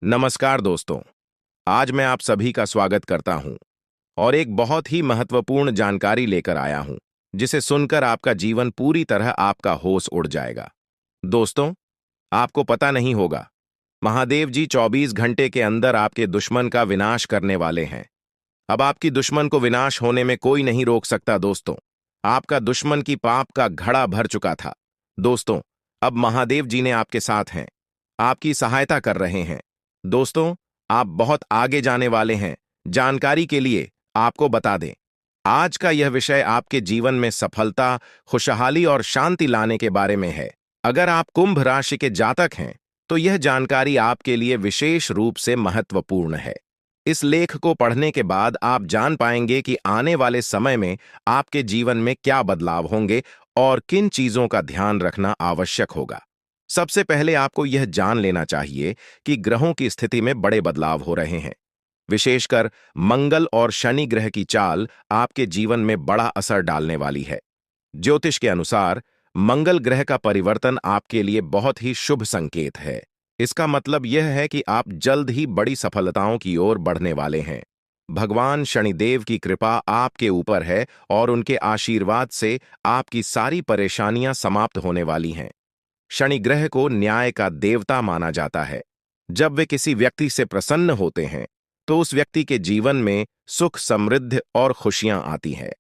नमस्कार दोस्तों। आज मैं आप सभी का स्वागत करता हूं और एक बहुत ही महत्वपूर्ण जानकारी लेकर आया हूं, जिसे सुनकर आपका जीवन पूरी तरह आपका होश उड़ जाएगा। दोस्तों, आपको पता नहीं होगा, महादेव जी 24 घंटे के अंदर आपके दुश्मन का विनाश करने वाले हैं। अब आपकी दुश्मन को विनाश होने में कोई नहीं रोक सकता दोस्तों। आपका दुश्मन की पाप का घड़ा भर चुका था। दोस्तों, अब महादेव जी ने आपके साथ हैं, आपकी सहायता कर रहे हैं। दोस्तों, आप बहुत आगे जाने वाले हैं। जानकारी के लिए आपको बता दें, आज का यह विषय आपके जीवन में सफलता, खुशहाली और शांति लाने के बारे में है। अगर आप कुंभ राशि के जातक हैं, तो यह जानकारी आपके लिए विशेष रूप से महत्वपूर्ण है। इस लेख को पढ़ने के बाद आप जान पाएंगे कि आने वाले समय में आपके जीवन में क्या बदलाव होंगे और किन चीजों का ध्यान रखना आवश्यक होगा। सबसे पहले आपको यह जान लेना चाहिए कि ग्रहों की स्थिति में बड़े बदलाव हो रहे हैं। विशेषकर मंगल और शनि ग्रह की चाल आपके जीवन में बड़ा असर डालने वाली है। ज्योतिष के अनुसार मंगल ग्रह का परिवर्तन आपके लिए बहुत ही शुभ संकेत है। इसका मतलब यह है कि आप जल्द ही बड़ी सफलताओं की ओर बढ़ने वाले हैं। भगवान शनिदेव की कृपा आपके ऊपर है और उनके आशीर्वाद से आपकी सारी परेशानियां समाप्त होने वाली हैं। शनि ग्रह को न्याय का देवता माना जाता है। जब वे किसी व्यक्ति से प्रसन्न होते हैं, तो उस व्यक्ति के जीवन में सुख, समृद्धि और खुशियां आती हैं।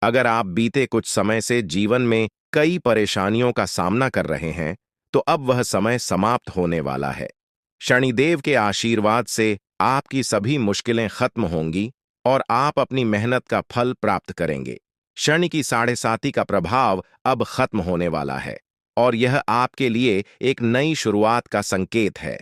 अगर आप बीते कुछ समय से जीवन में कई परेशानियों का सामना कर रहे हैं, तो अब वह समय समाप्त होने वाला है। शनिदेव के आशीर्वाद से आपकी सभी मुश्किलें खत्म होंगी और आप अपनी मेहनत का फल प्राप्त करेंगे। शनि की साढ़े साती का प्रभाव अब खत्म होने वाला है और यह आपके लिए एक नई शुरुआत का संकेत है।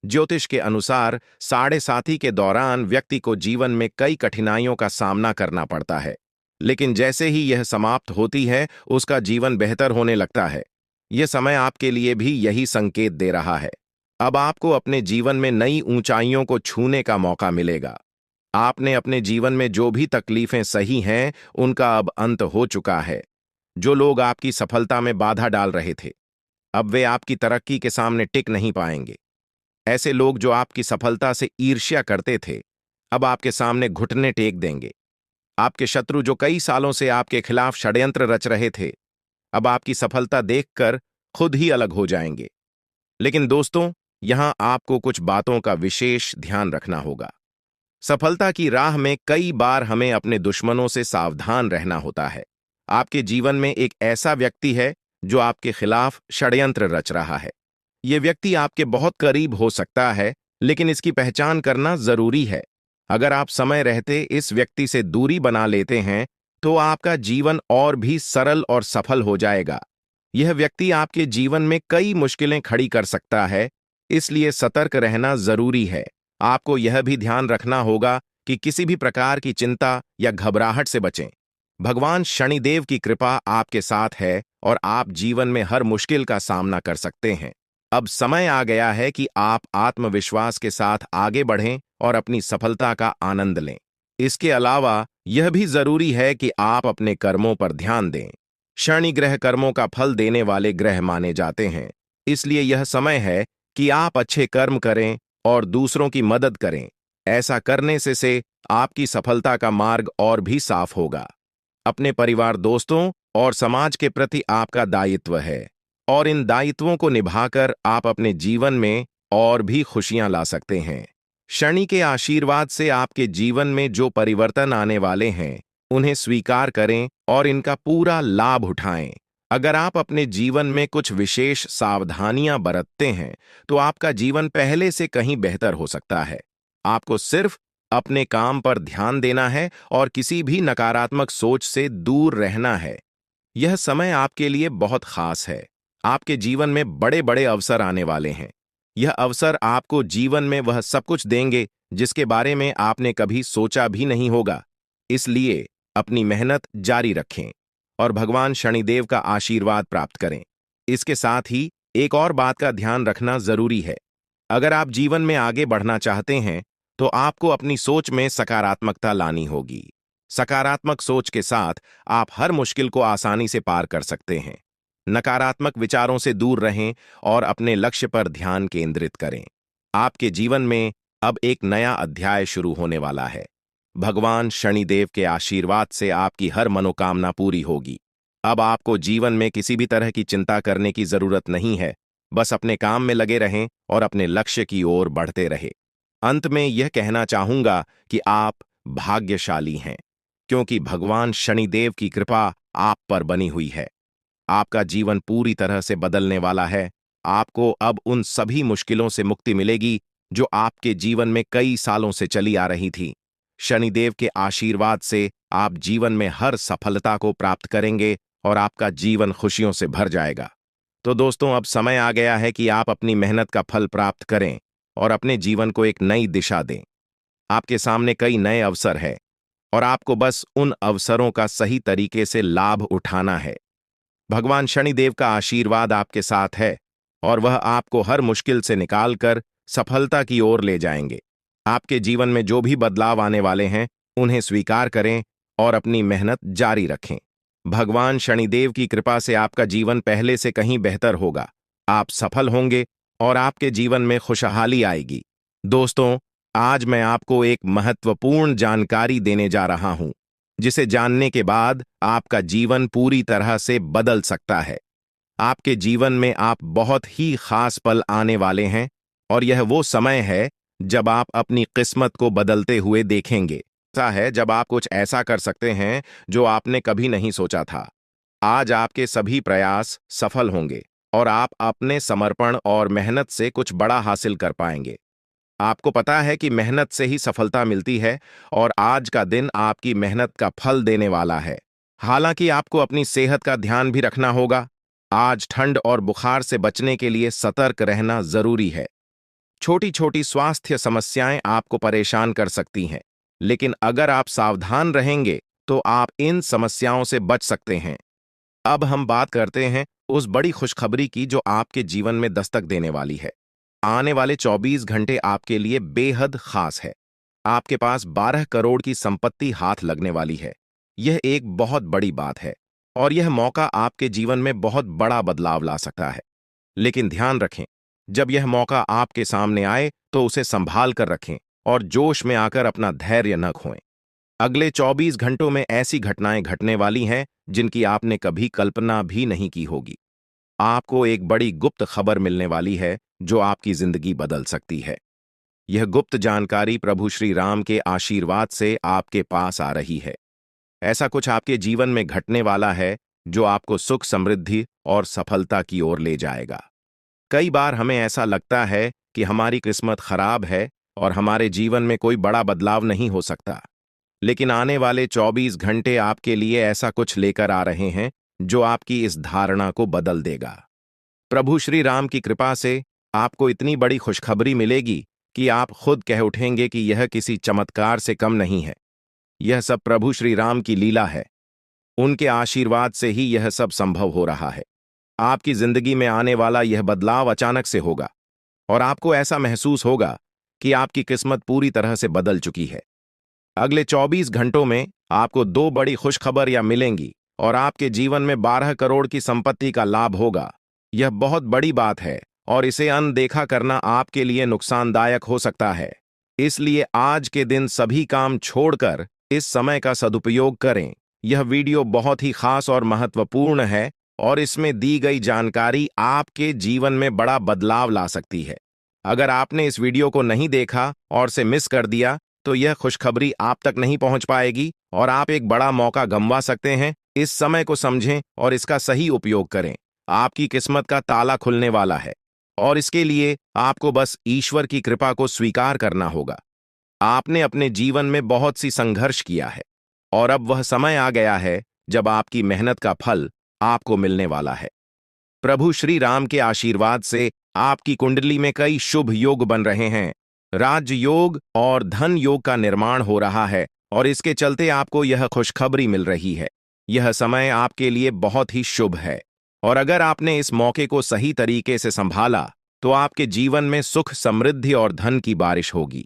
ज्योतिष के अनुसार साढ़े साती के दौरान व्यक्ति को जीवन में कई कठिनाइयों का सामना करना पड़ता है, लेकिन जैसे ही यह समाप्त होती है, उसका जीवन बेहतर होने लगता है। यह समय आपके लिए भी यही संकेत दे रहा है। अब आपको अपने जीवन में नई ऊंचाइयों को छूने का मौका मिलेगा। आपने अपने जीवन में जो भी तकलीफें सही हैं, उनका अब अंत हो चुका है। जो लोग आपकी सफलता में बाधा डाल रहे थे, अब वे आपकी तरक्की के सामने टिक नहीं पाएंगे। ऐसे लोग जो आपकी सफलता से ईर्ष्या करते थे, अब आपके सामने घुटने टेक देंगे। आपके शत्रु जो कई सालों से आपके खिलाफ षड्यंत्र रच रहे थे, अब आपकी सफलता देखकर खुद ही अलग हो जाएंगे। लेकिन दोस्तों, यहां आपको कुछ बातों का विशेष ध्यान रखना होगा। सफलता की राह में कई बार हमें अपने दुश्मनों से सावधान रहना होता है। आपके जीवन में एक ऐसा व्यक्ति है जो आपके खिलाफ षड्यंत्र रच रहा है। यह व्यक्ति आपके बहुत करीब हो सकता है, लेकिन इसकी पहचान करना जरूरी है। अगर आप समय रहते इस व्यक्ति से दूरी बना लेते हैं, तो आपका जीवन और भी सरल और सफल हो जाएगा। यह व्यक्ति आपके जीवन में कई मुश्किलें खड़ी कर सकता है, इसलिए सतर्क रहना जरूरी है। आपको यह भी ध्यान रखना होगा कि किसी भी प्रकार की चिंता या घबराहट से बचें। भगवान शनिदेव की कृपा आपके साथ है और आप जीवन में हर मुश्किल का सामना कर सकते हैं। अब समय आ गया है कि आप आत्मविश्वास के साथ आगे बढ़ें और अपनी सफलता का आनंद लें। इसके अलावा यह भी जरूरी है कि आप अपने कर्मों पर ध्यान दें। शनि ग्रह कर्मों का फल देने वाले ग्रह माने जाते हैं, इसलिए यह समय है कि आप अच्छे कर्म करें और दूसरों की मदद करें। ऐसा करने से आपकी सफलता का मार्ग और भी साफ होगा। अपने परिवार, दोस्तों और समाज के प्रति आपका दायित्व है और इन दायित्वों को निभाकर आप अपने जीवन में और भी खुशियां ला सकते हैं। शनि के आशीर्वाद से आपके जीवन में जो परिवर्तन आने वाले हैं, उन्हें स्वीकार करें और इनका पूरा लाभ उठाएं। अगर आप अपने जीवन में कुछ विशेष सावधानियां बरतते हैं, तो आपका जीवन पहले से कहीं बेहतर हो सकता है। आपको सिर्फ अपने काम पर ध्यान देना है और किसी भी नकारात्मक सोच से दूर रहना है। यह समय आपके लिए बहुत खास है। आपके जीवन में बड़े बड़े अवसर आने वाले हैं। यह अवसर आपको जीवन में वह सब कुछ देंगे जिसके बारे में आपने कभी सोचा भी नहीं होगा। इसलिए अपनी मेहनत जारी रखें और भगवान शनिदेव का आशीर्वाद प्राप्त करें। इसके साथ ही एक और बात का ध्यान रखना जरूरी है। अगर आप जीवन में आगे बढ़ना चाहते हैं, तो आपको अपनी सोच में सकारात्मकता लानी होगी। सकारात्मक सोच के साथ आप हर मुश्किल को आसानी से पार कर सकते हैं। नकारात्मक विचारों से दूर रहें और अपने लक्ष्य पर ध्यान केंद्रित करें। आपके जीवन में अब एक नया अध्याय शुरू होने वाला है। भगवान शनिदेव के आशीर्वाद से आपकी हर मनोकामना पूरी होगी। अब आपको जीवन में किसी भी तरह की चिंता करने की जरूरत नहीं है। बस अपने काम में लगे रहें और अपने लक्ष्य की ओर बढ़ते रहें। अंत में यह कहना चाहूंगा कि आप भाग्यशाली हैं, क्योंकि भगवान शनिदेव की कृपा आप पर बनी हुई है। आपका जीवन पूरी तरह से बदलने वाला है। आपको अब उन सभी मुश्किलों से मुक्ति मिलेगी जो आपके जीवन में कई सालों से चली आ रही थी। शनिदेव के आशीर्वाद से आप जीवन में हर सफलता को प्राप्त करेंगे और आपका जीवन खुशियों से भर जाएगा। तो दोस्तों, अब समय आ गया है कि आप अपनी मेहनत का फल प्राप्त करें और अपने जीवन को एक नई दिशा दें। आपके सामने कई नए अवसर हैं और आपको बस उन अवसरों का सही तरीके से लाभ उठाना है। भगवान शनिदेव का आशीर्वाद आपके साथ है और वह आपको हर मुश्किल से निकालकर सफलता की ओर ले जाएंगे। आपके जीवन में जो भी बदलाव आने वाले हैं, उन्हें स्वीकार करें और अपनी मेहनत जारी रखें। भगवान शनिदेव की कृपा से आपका जीवन पहले से कहीं बेहतर होगा। आप सफल होंगे और आपके जीवन में खुशहाली आएगी। दोस्तों, आज मैं आपको एक महत्वपूर्ण जानकारी देने जा रहा हूं, जिसे जानने के बाद आपका जीवन पूरी तरह से बदल सकता है। आपके जीवन में आप बहुत ही खास पल आने वाले हैं और यह वो समय है जब आप अपनी किस्मत को बदलते हुए देखेंगे। ऐसा है जब आप कुछ ऐसा कर सकते हैं जो आपने कभी नहीं सोचा था। आज आपके सभी प्रयास सफल होंगे और आप अपने समर्पण और मेहनत से कुछ बड़ा हासिल कर पाएंगे। आपको पता है कि मेहनत से ही सफलता मिलती है और आज का दिन आपकी मेहनत का फल देने वाला है। हालांकि आपको अपनी सेहत का ध्यान भी रखना होगा। आज ठंड और बुखार से बचने के लिए सतर्क रहना जरूरी है। छोटी छोटी स्वास्थ्य समस्याएं आपको परेशान कर सकती हैं, लेकिन अगर आप सावधान रहेंगे तो आप इन समस्याओं से बच सकते हैं। अब हम बात करते हैं उस बड़ी खुशखबरी की जो आपके जीवन में दस्तक देने वाली है। आने वाले 24 घंटे आपके लिए बेहद खास है। आपके पास 12 करोड़ की संपत्ति हाथ लगने वाली है। यह एक बहुत बड़ी बात है और यह मौका आपके जीवन में बहुत बड़ा बदलाव ला सकता है। लेकिन ध्यान रखें, जब यह मौका आपके सामने आए तो उसे संभाल कर रखें और जोश में आकर अपना धैर्य न खोएं। अगले 24 घंटों में ऐसी घटनाएं घटने वाली हैं जिनकी आपने कभी कल्पना भी नहीं की होगी। आपको एक बड़ी गुप्त खबर मिलने वाली है जो आपकी जिंदगी बदल सकती है। यह गुप्त जानकारी प्रभु श्री राम के आशीर्वाद से आपके पास आ रही है। ऐसा कुछ आपके जीवन में घटने वाला है जो आपको सुख, समृद्धि और सफलता की ओर ले जाएगा। कई बार हमें ऐसा लगता है कि हमारी किस्मत खराब है और हमारे जीवन में कोई बड़ा बदलाव नहीं हो सकता। लेकिन आने वाले 24 घंटे आपके लिए ऐसा कुछ लेकर आ रहे हैं जो आपकी इस धारणा को बदल देगा। प्रभु श्री राम की कृपा से आपको इतनी बड़ी खुशखबरी मिलेगी कि आप खुद कह उठेंगे कि यह किसी चमत्कार से कम नहीं है। यह सब प्रभु श्री राम की लीला है। उनके आशीर्वाद से ही यह सब संभव हो रहा है। आपकी जिंदगी में आने वाला यह बदलाव अचानक से होगा और आपको ऐसा महसूस होगा कि आपकी किस्मत पूरी तरह से बदल चुकी है। अगले 24 घंटों में आपको 2 बड़ी खुशखबरियां मिलेंगी और आपके जीवन में 12 करोड़ की संपत्ति का लाभ होगा। यह बहुत बड़ी बात है और इसे अनदेखा करना आपके लिए नुकसानदायक हो सकता है। इसलिए आज के दिन सभी काम छोड़कर इस समय का सदुपयोग करें। यह वीडियो बहुत ही खास और महत्वपूर्ण है और इसमें दी गई जानकारी आपके जीवन में बड़ा बदलाव ला सकती है। अगर आपने इस वीडियो को नहीं देखा और से मिस कर दिया तो यह खुशखबरी आप तक नहीं पहुंच पाएगी और आप एक बड़ा मौका गंवा सकते हैं। इस समय को समझें और इसका सही उपयोग करें। आपकी किस्मत का ताला खुलने वाला है और इसके लिए आपको बस ईश्वर की कृपा को स्वीकार करना होगा। आपने अपने जीवन में बहुत सी संघर्ष किया है और अब वह समय आ गया है जब आपकी मेहनत का फल आपको मिलने वाला है। प्रभु श्री राम के आशीर्वाद से आपकी कुंडली में कई शुभ योग बन रहे हैं। राज योग और धन योग का निर्माण हो रहा है और इसके चलते आपको यह खुशखबरी मिल रही है। यह समय आपके लिए बहुत ही शुभ है और अगर आपने इस मौके को सही तरीके से संभाला तो आपके जीवन में सुख, समृद्धि और धन की बारिश होगी।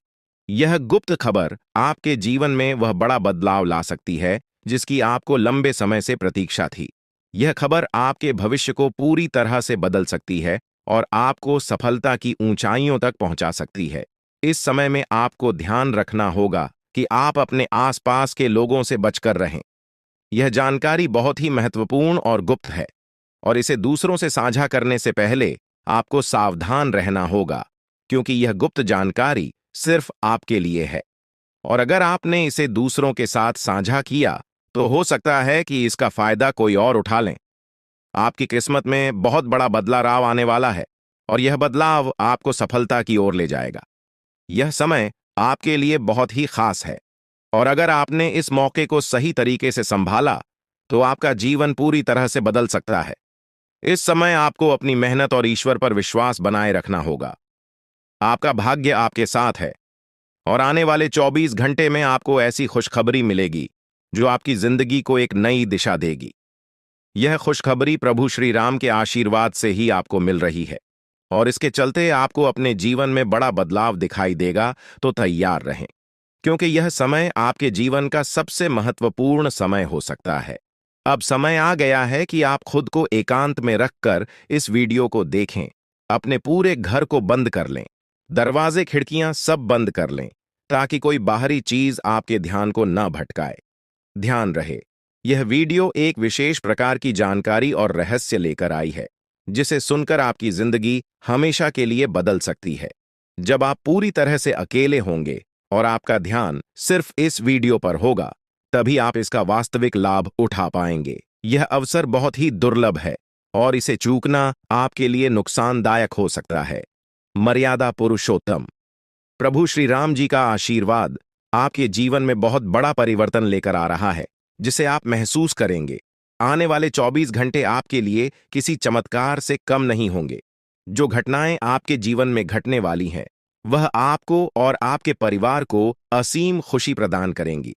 यह गुप्त खबर आपके जीवन में वह बड़ा बदलाव ला सकती है जिसकी आपको लंबे समय से प्रतीक्षा थी। यह खबर आपके भविष्य को पूरी तरह से बदल सकती है और आपको सफलता की ऊंचाइयों तक पहुंचा सकती है। इस समय में आपको ध्यान रखना होगा कि आप अपने आसपास के लोगों से बचकर रहें। यह जानकारी बहुत ही महत्वपूर्ण और गुप्त है, और इसे दूसरों से साझा करने से पहले आपको सावधान रहना होगा, क्योंकि यह गुप्त जानकारी सिर्फ आपके लिए है। और अगर आपने इसे दूसरों के साथ साझा किया, तो हो सकता है कि इसका फायदा कोई और उठा लें। आपकी किस्मत में बहुत बड़ा बदलाव आने वाला है, और यह बदलाव आपको सफलता की ओर ले जाएगा। यह समय आपके लिए बहुत ही खास है, और अगर आपने इस मौके को सही तरीके से संभाला, तो आपका जीवन पूरी तरह से बदल सकता है। इस समय आपको अपनी मेहनत और ईश्वर पर विश्वास बनाए रखना होगा। आपका भाग्य आपके साथ है, और आने वाले 24 घंटे में आपको ऐसी खुशखबरी मिलेगी जो आपकी जिंदगी को एक नई दिशा देगी। यह खुशखबरी प्रभु श्री राम के आशीर्वाद से ही आपको मिल रही है, और इसके चलते आपको अपने जीवन में बड़ा बदलाव दिखाई देगा। तो तैयार रहें, क्योंकि यह समय आपके जीवन का सबसे महत्वपूर्ण समय हो सकता है। अब समय आ गया है कि आप खुद को एकांत में रखकर इस वीडियो को देखें। अपने पूरे घर को बंद कर लें, दरवाजे खिड़कियां सब बंद कर लें, ताकि कोई बाहरी चीज आपके ध्यान को न भटकाए। ध्यान रहे, यह वीडियो एक विशेष प्रकार की जानकारी और रहस्य लेकर आई है, जिसे सुनकर आपकी जिंदगी हमेशा के लिए बदल सकती है। जब आप पूरी तरह से अकेले होंगे और आपका ध्यान सिर्फ इस वीडियो पर होगा, तभी आप इसका वास्तविक लाभ उठा पाएंगे। यह अवसर बहुत ही दुर्लभ है, और इसे चूकना आपके लिए नुकसानदायक हो सकता है। मर्यादा पुरुषोत्तम प्रभु श्री राम जी का आशीर्वाद आपके जीवन में बहुत बड़ा परिवर्तन लेकर आ रहा है, जिसे आप महसूस करेंगे। आने वाले 24 घंटे आपके लिए किसी चमत्कार से कम नहीं होंगे। जो घटनाएं आपके जीवन में घटने वाली हैं, वह आपको और आपके परिवार को असीम खुशी प्रदान करेंगी।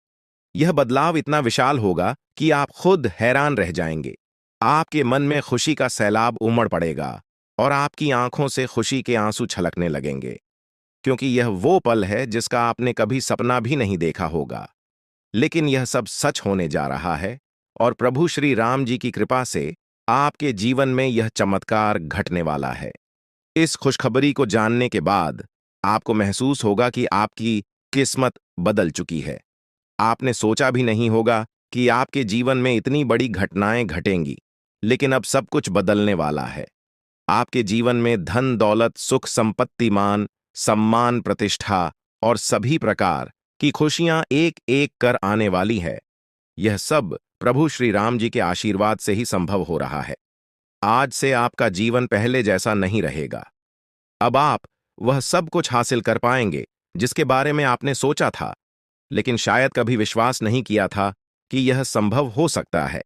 यह बदलाव इतना विशाल होगा कि आप खुद हैरान रह जाएंगे। आपके मन में खुशी का सैलाब उमड़ पड़ेगा, और आपकी आंखों से खुशी के आंसू छलकने लगेंगे, क्योंकि यह वो पल है जिसका आपने कभी सपना भी नहीं देखा होगा। लेकिन यह सब सच होने जा रहा है, और प्रभु श्री राम जी की कृपा से आपके जीवन में यह चमत्कार घटने वाला है। इस खुशखबरी को जानने के बाद आपको महसूस होगा कि आपकी किस्मत बदल चुकी है। आपने सोचा भी नहीं होगा कि आपके जीवन में इतनी बड़ी घटनाएं घटेंगी, लेकिन अब सब कुछ बदलने वाला है। आपके जीवन में धन दौलत, सुख संपत्ति, मान सम्मान, प्रतिष्ठा और सभी प्रकार की खुशियां एक एक कर आने वाली है। यह सब प्रभु श्री राम जी के आशीर्वाद से ही संभव हो रहा है। आज से आपका जीवन पहले जैसा नहीं रहेगा। अब आप वह सब कुछ हासिल कर पाएंगे जिसके बारे में आपने सोचा था, लेकिन शायद कभी विश्वास नहीं किया था कि यह संभव हो सकता है।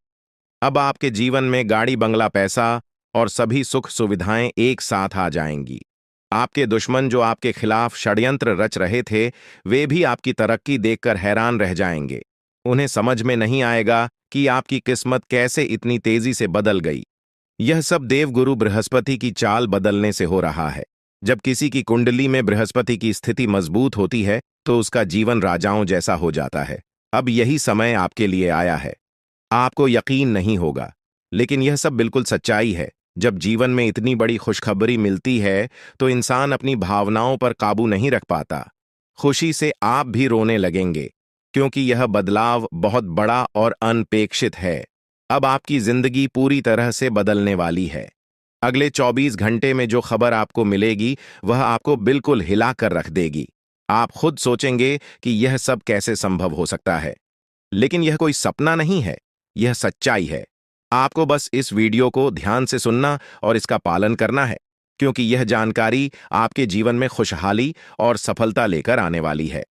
अब आपके जीवन में गाड़ी, बंगला, पैसा और सभी सुख सुविधाएं एक साथ आ जाएंगी। आपके दुश्मन जो आपके खिलाफ षड्यंत्र रच रहे थे, वे भी आपकी तरक्की देखकर हैरान रह जाएंगे। उन्हें समझ में नहीं आएगा कि आपकी किस्मत कैसे इतनी तेजी से बदल गई। यह सब देवगुरु बृहस्पति की चाल बदलने से हो रहा है। जब किसी की कुंडली में बृहस्पति की स्थिति मजबूत होती है, तो उसका जीवन राजाओं जैसा हो जाता है। अब यही समय आपके लिए आया है। आपको यकीन नहीं होगा, लेकिन यह सब बिल्कुल सच्चाई है। जब जीवन में इतनी बड़ी खुशखबरी मिलती है, तो इंसान अपनी भावनाओं पर काबू नहीं रख पाता। खुशी से आप भी रोने लगेंगे, क्योंकि यह बदलाव बहुत बड़ा और अनपेक्षित है। अब आपकी जिंदगी पूरी तरह से बदलने वाली है। अगले 24 घंटे में जो खबर आपको मिलेगी, वह आपको बिल्कुल हिला कर रख देगी। आप खुद सोचेंगे कि यह सब कैसे संभव हो सकता है, लेकिन यह कोई सपना नहीं है, यह सच्चाई है। आपको बस इस वीडियो को ध्यान से सुनना और इसका पालन करना है, क्योंकि यह जानकारी आपके जीवन में खुशहाली और सफलता लेकर आने वाली है।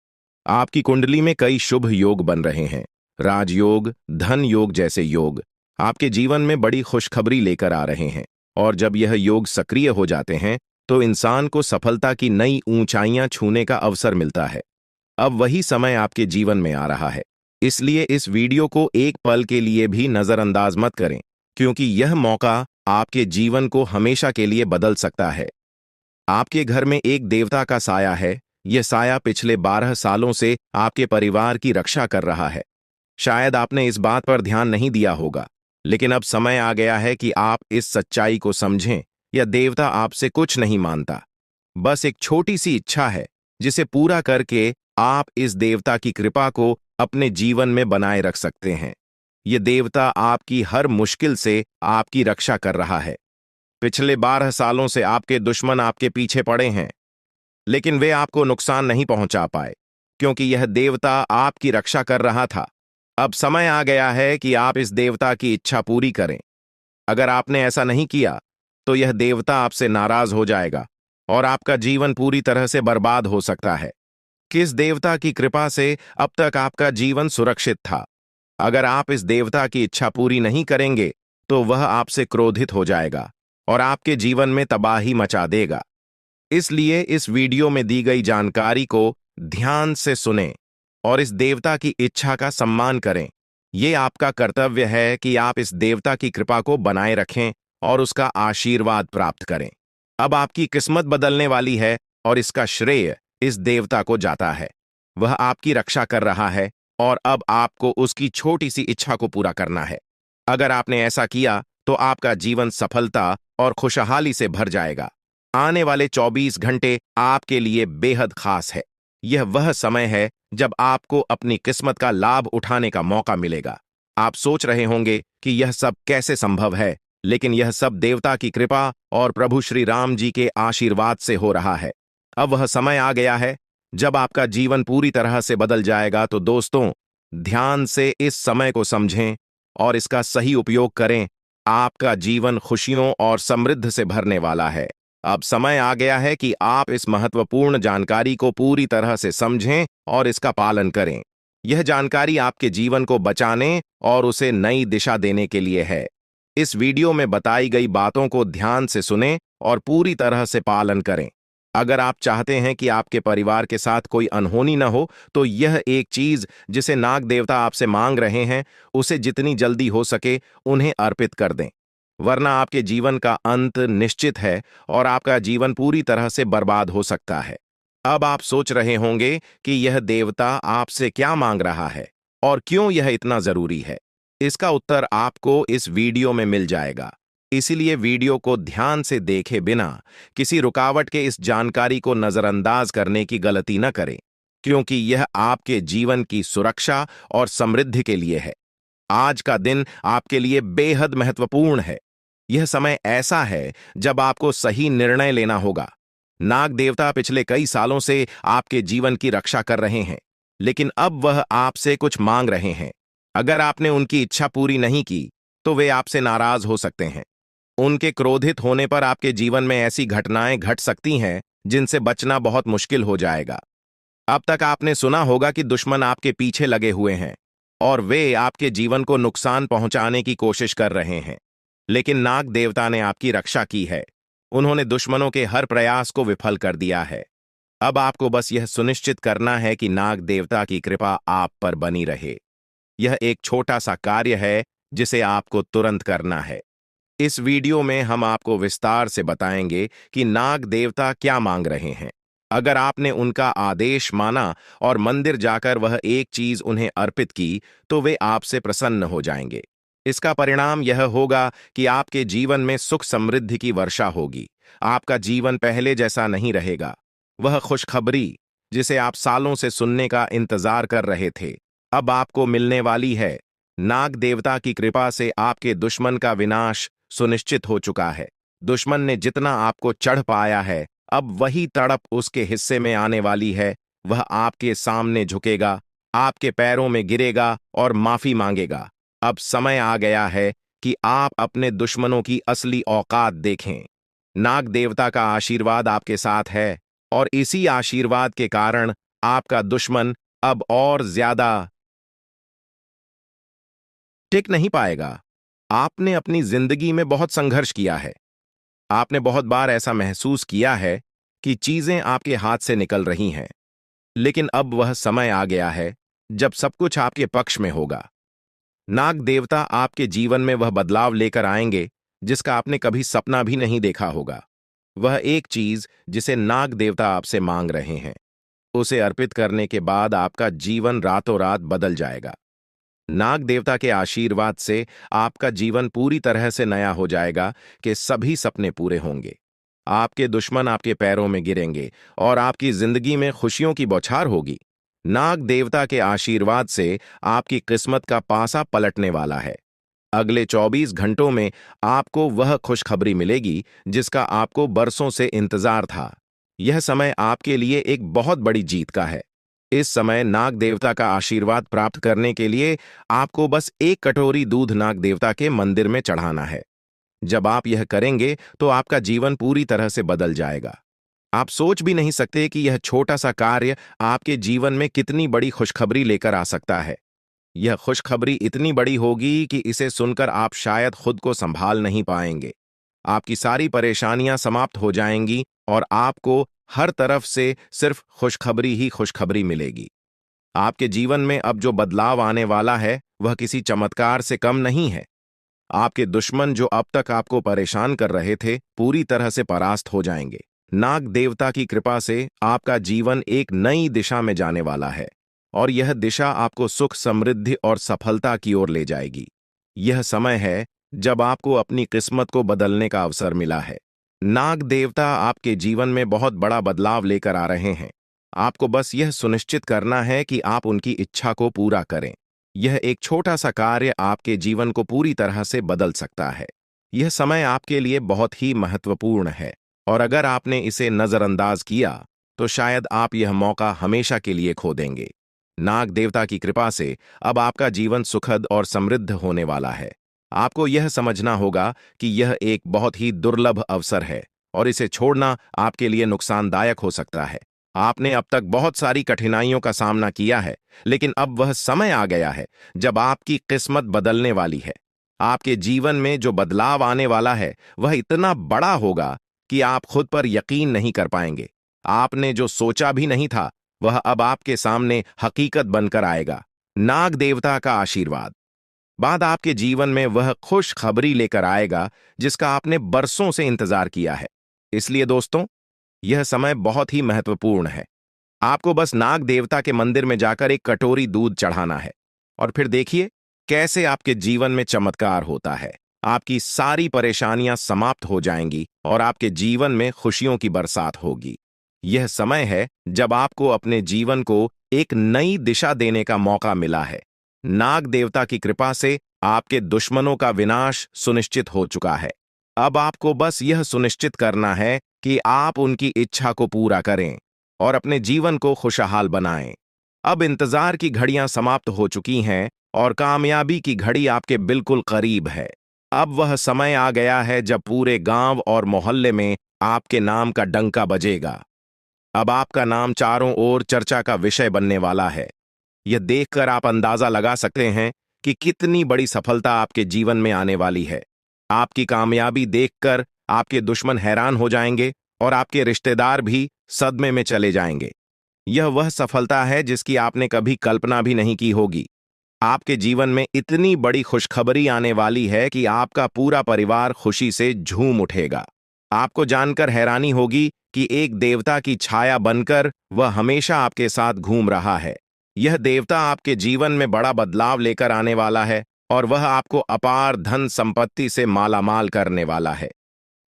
आपकी कुंडली में कई शुभ योग बन रहे हैं। राजयोग, धन योग जैसे योग आपके जीवन में बड़ी खुशखबरी लेकर आ रहे हैं, और जब यह योग सक्रिय हो जाते हैं, तो इंसान को सफलता की नई ऊंचाइयां छूने का अवसर मिलता है। अब वही समय आपके जीवन में आ रहा है, इसलिए इस वीडियो को एक पल के लिए भी नजरअंदाज मत करें, क्योंकि यह मौका आपके जीवन को हमेशा के लिए बदल सकता है। आपके घर में एक देवता का साया है। यह साया पिछले 12 सालों से आपके परिवार की रक्षा कर रहा है। शायद आपने इस बात पर ध्यान नहीं दिया होगा, लेकिन अब समय आ गया है कि आप इस सच्चाई को समझें यह देवता आपसे कुछ नहीं मानता, बस एक छोटी सी इच्छा है जिसे पूरा करके आप इस देवता की कृपा को अपने जीवन में बनाए रख सकते हैं। यह देवता आपकी हर मुश्किल से आपकी रक्षा कर रहा है। पिछले 12 सालों से आपके दुश्मन आपके पीछे पड़े हैं, लेकिन वे आपको नुकसान नहीं पहुंचा पाए, क्योंकि यह देवता आपकी रक्षा कर रहा था। अब समय आ गया है कि आप इस देवता की इच्छा पूरी करें। अगर आपने ऐसा नहीं किया, तो यह देवता आपसे नाराज हो जाएगा और आपका जीवन पूरी तरह से बर्बाद हो सकता है। किस देवता की कृपा से अब तक आपका जीवन सुरक्षित था? अगर आप इस देवता की इच्छा पूरी नहीं करेंगे, तो वह आपसे क्रोधित हो जाएगा और आपके जीवन में तबाही मचा देगा। इसलिए इस वीडियो में दी गई जानकारी को ध्यान से सुनें और इस देवता की इच्छा का सम्मान करें। ये आपका कर्तव्य है कि आप इस देवता की कृपा को बनाए रखें और उसका आशीर्वाद प्राप्त करें। अब आपकी किस्मत बदलने वाली है और इसका श्रेय इस देवता को जाता है। वह आपकी रक्षा कर रहा है और अब आपको उसकी छोटी सी इच्छा को पूरा करना है। अगर आपने ऐसा किया, तो आपका जीवन सफलता और खुशहाली से भर जाएगा। आने वाले 24 घंटे आपके लिए बेहद खास है। यह वह समय है जब आपको अपनी किस्मत का लाभ उठाने का मौका मिलेगा। आप सोच रहे होंगे कि यह सब कैसे संभव है, लेकिन यह सब देवता की कृपा और प्रभु श्री राम जी के आशीर्वाद से हो रहा है। अब वह समय आ गया है जब आपका जीवन पूरी तरह से बदल जाएगा। तो दोस्तों, ध्यान से इस समय को समझें और इसका सही उपयोग करें। आपका जीवन खुशियों और समृद्धि से भरने वाला है। अब समय आ गया है कि आप इस महत्वपूर्ण जानकारी को पूरी तरह से समझें और इसका पालन करें। यह जानकारी आपके जीवन को बचाने और उसे नई दिशा देने के लिए है। इस वीडियो में बताई गई बातों को ध्यान से सुनें और पूरी तरह से पालन करें। अगर आप चाहते हैं कि आपके परिवार के साथ कोई अनहोनी न हो, तो यह एक चीज जिसे नाग देवता आपसे मांग रहे हैं, उसे जितनी जल्दी हो सके उन्हें अर्पित कर दें, वरना आपके जीवन का अंत निश्चित है और आपका जीवन पूरी तरह से बर्बाद हो सकता है। अब आप सोच रहे होंगे कि यह देवता आपसे क्या मांग रहा है और क्यों यह इतना जरूरी है। इसका उत्तर आपको इस वीडियो में मिल जाएगा। इसीलिए वीडियो को ध्यान से देखे बिना किसी रुकावट के इस जानकारी को नजरअंदाज करने की गलती न करें, क्योंकि यह आपके जीवन की सुरक्षा और समृद्धि के लिए है। आज का दिन आपके लिए बेहद महत्वपूर्ण है। यह समय ऐसा है जब आपको सही निर्णय लेना होगा। नाग देवता पिछले कई सालों से आपके जीवन की रक्षा कर रहे हैं, लेकिन अब वह आपसे कुछ मांग रहे हैं। अगर आपने उनकी इच्छा पूरी नहीं की, तो वे आपसे नाराज हो सकते हैं। उनके क्रोधित होने पर आपके जीवन में ऐसी घटनाएं घट सकती हैं जिनसे बचना बहुत मुश्किल हो जाएगा। अब तक आपने सुना होगा कि दुश्मन आपके पीछे लगे हुए हैं और वे आपके जीवन को नुकसान पहुंचाने की कोशिश कर रहे हैं, लेकिन नाग देवता ने आपकी रक्षा की है। उन्होंने दुश्मनों के हर प्रयास को विफल कर दिया है। अब आपको बस यह सुनिश्चित करना है कि नाग देवता की कृपा आप पर बनी रहे। यह एक छोटा सा कार्य है जिसे आपको तुरंत करना है। इस वीडियो में हम आपको विस्तार से बताएंगे कि नाग देवता क्या मांग रहे हैं। अगर आपने उनका आदेश माना और मंदिर जाकर वह एक चीज उन्हें अर्पित की, तो वे आपसे प्रसन्न हो जाएंगे। इसका परिणाम यह होगा कि आपके जीवन में सुख समृद्धि की वर्षा होगी। आपका जीवन पहले जैसा नहीं रहेगा। वह खुशखबरी जिसे आप सालों से सुनने का इंतजार कर रहे थे, अब आपको मिलने वाली है। नाग देवता की कृपा से आपके दुश्मन का विनाश सुनिश्चित हो चुका है। दुश्मन ने जितना आपको चढ़ पाया है, अब वही तड़प उसके हिस्से में आने वाली है। वह आपके सामने झुकेगा, आपके पैरों में गिरेगा और माफी मांगेगा। अब समय आ गया है कि आप अपने दुश्मनों की असली औकात देखें। नाग देवता का आशीर्वाद आपके साथ है और इसी आशीर्वाद के कारण आपका दुश्मन अब और ज्यादा टिक नहीं पाएगा। आपने अपनी जिंदगी में बहुत संघर्ष किया है। आपने बहुत बार ऐसा महसूस किया है कि चीजें आपके हाथ से निकल रही हैं, लेकिन अब वह समय आ गया है जब सब कुछ आपके पक्ष में होगा। नाग देवता आपके जीवन में वह बदलाव लेकर आएंगे जिसका आपने कभी सपना भी नहीं देखा होगा। वह एक चीज जिसे नाग देवता आपसे मांग रहे हैं, उसे अर्पित करने के बाद आपका जीवन रातों रात बदल जाएगा। नाग देवता के आशीर्वाद से आपका जीवन पूरी तरह से नया हो जाएगा कि सभी सपने पूरे होंगे। आपके दुश्मन आपके पैरों में गिरेंगे और आपकी जिंदगी में खुशियों की बौछार होगी। नाग देवता के आशीर्वाद से आपकी किस्मत का पासा पलटने वाला है। अगले 24 घंटों में आपको वह खुशखबरी मिलेगी जिसका आपको बरसों से इंतजार था। यह समय आपके लिए एक बहुत बड़ी जीत का है। इस समय नाग देवता का आशीर्वाद प्राप्त करने के लिए आपको बस एक कटोरी दूध नाग देवता के मंदिर में चढ़ाना है। जब आप यह करेंगे तो आपका जीवन पूरी तरह से बदल जाएगा। आप सोच भी नहीं सकते कि यह छोटा सा कार्य आपके जीवन में कितनी बड़ी खुशखबरी लेकर आ सकता है। यह खुशखबरी इतनी बड़ी होगी कि इसे सुनकर आप शायद खुद को संभाल नहीं पाएंगे। आपकी सारी परेशानियां समाप्त हो जाएंगी और आपको हर तरफ से सिर्फ खुशखबरी ही खुशखबरी मिलेगी। आपके जीवन में अब जो बदलाव आने वाला है वह किसी चमत्कार से कम नहीं है। आपके दुश्मन जो अब तक आपको परेशान कर रहे थे पूरी तरह से परास्त हो जाएंगे। नाग देवता की कृपा से आपका जीवन एक नई दिशा में जाने वाला है और यह दिशा आपको सुख, समृद्धि और सफलता की ओर ले जाएगी। यह समय है जब आपको अपनी किस्मत को बदलने का अवसर मिला है। नाग देवता आपके जीवन में बहुत बड़ा बदलाव लेकर आ रहे हैं। आपको बस यह सुनिश्चित करना है कि आप उनकी इच्छा को पूरा करें। यह एक छोटा सा कार्य आपके जीवन को पूरी तरह से बदल सकता है। यह समय आपके लिए बहुत ही महत्वपूर्ण है और अगर आपने इसे नजरअंदाज किया तो शायद आप यह मौका हमेशा के लिए खो देंगे। नाग देवता की कृपा से अब आपका जीवन सुखद और समृद्ध होने वाला है। आपको यह समझना होगा कि यह एक बहुत ही दुर्लभ अवसर है और इसे छोड़ना आपके लिए नुकसानदायक हो सकता है। आपने अब तक बहुत सारी कठिनाइयों का सामना किया है, लेकिन अब वह समय आ गया है जब आपकी किस्मत बदलने वाली है। आपके जीवन में जो बदलाव आने वाला है वह इतना बड़ा होगा कि आप खुद पर यकीन नहीं कर पाएंगे। आपने जो सोचा भी नहीं था वह अब आपके सामने हकीकत बनकर आएगा। नाग देवता का आशीर्वाद बाद आपके जीवन में वह खुश खबरी लेकर आएगा जिसका आपने बरसों से इंतजार किया है। इसलिए दोस्तों, यह समय बहुत ही महत्वपूर्ण है। आपको बस नाग देवता के मंदिर में जाकर एक कटोरी दूध चढ़ाना है और फिर देखिए कैसे आपके जीवन में चमत्कार होता है। आपकी सारी परेशानियां समाप्त हो जाएंगी और आपके जीवन में खुशियों की बरसात होगी। यह समय है जब आपको अपने जीवन को एक नई दिशा देने का मौका मिला है। नाग देवता की कृपा से आपके दुश्मनों का विनाश सुनिश्चित हो चुका है। अब आपको बस यह सुनिश्चित करना है कि आप उनकी इच्छा को पूरा करें और अपने जीवन को खुशहाल बनाएं। अब इंतजार की घड़ियां समाप्त हो चुकी हैं और कामयाबी की घड़ी आपके बिल्कुल करीब है। अब वह समय आ गया है जब पूरे गांव और मोहल्ले में आपके नाम का डंका बजेगा। अब आपका नाम चारों ओर चर्चा का विषय बनने वाला है। यह देखकर आप अंदाजा लगा सकते हैं कि कितनी बड़ी सफलता आपके जीवन में आने वाली है। आपकी कामयाबी देखकर आपके दुश्मन हैरान हो जाएंगे और आपके रिश्तेदार भी सदमे में चले जाएंगे। यह वह सफलता है जिसकी आपने कभी कल्पना भी नहीं की होगी। आपके जीवन में इतनी बड़ी खुशखबरी आने वाली है कि आपका पूरा परिवार खुशी से झूम उठेगा। आपको जानकर हैरानी होगी कि एक देवता की छाया बनकर वह हमेशा आपके साथ घूम रहा है। यह देवता आपके जीवन में बड़ा बदलाव लेकर आने वाला है और वह आपको अपार धन संपत्ति से मालामाल करने वाला है।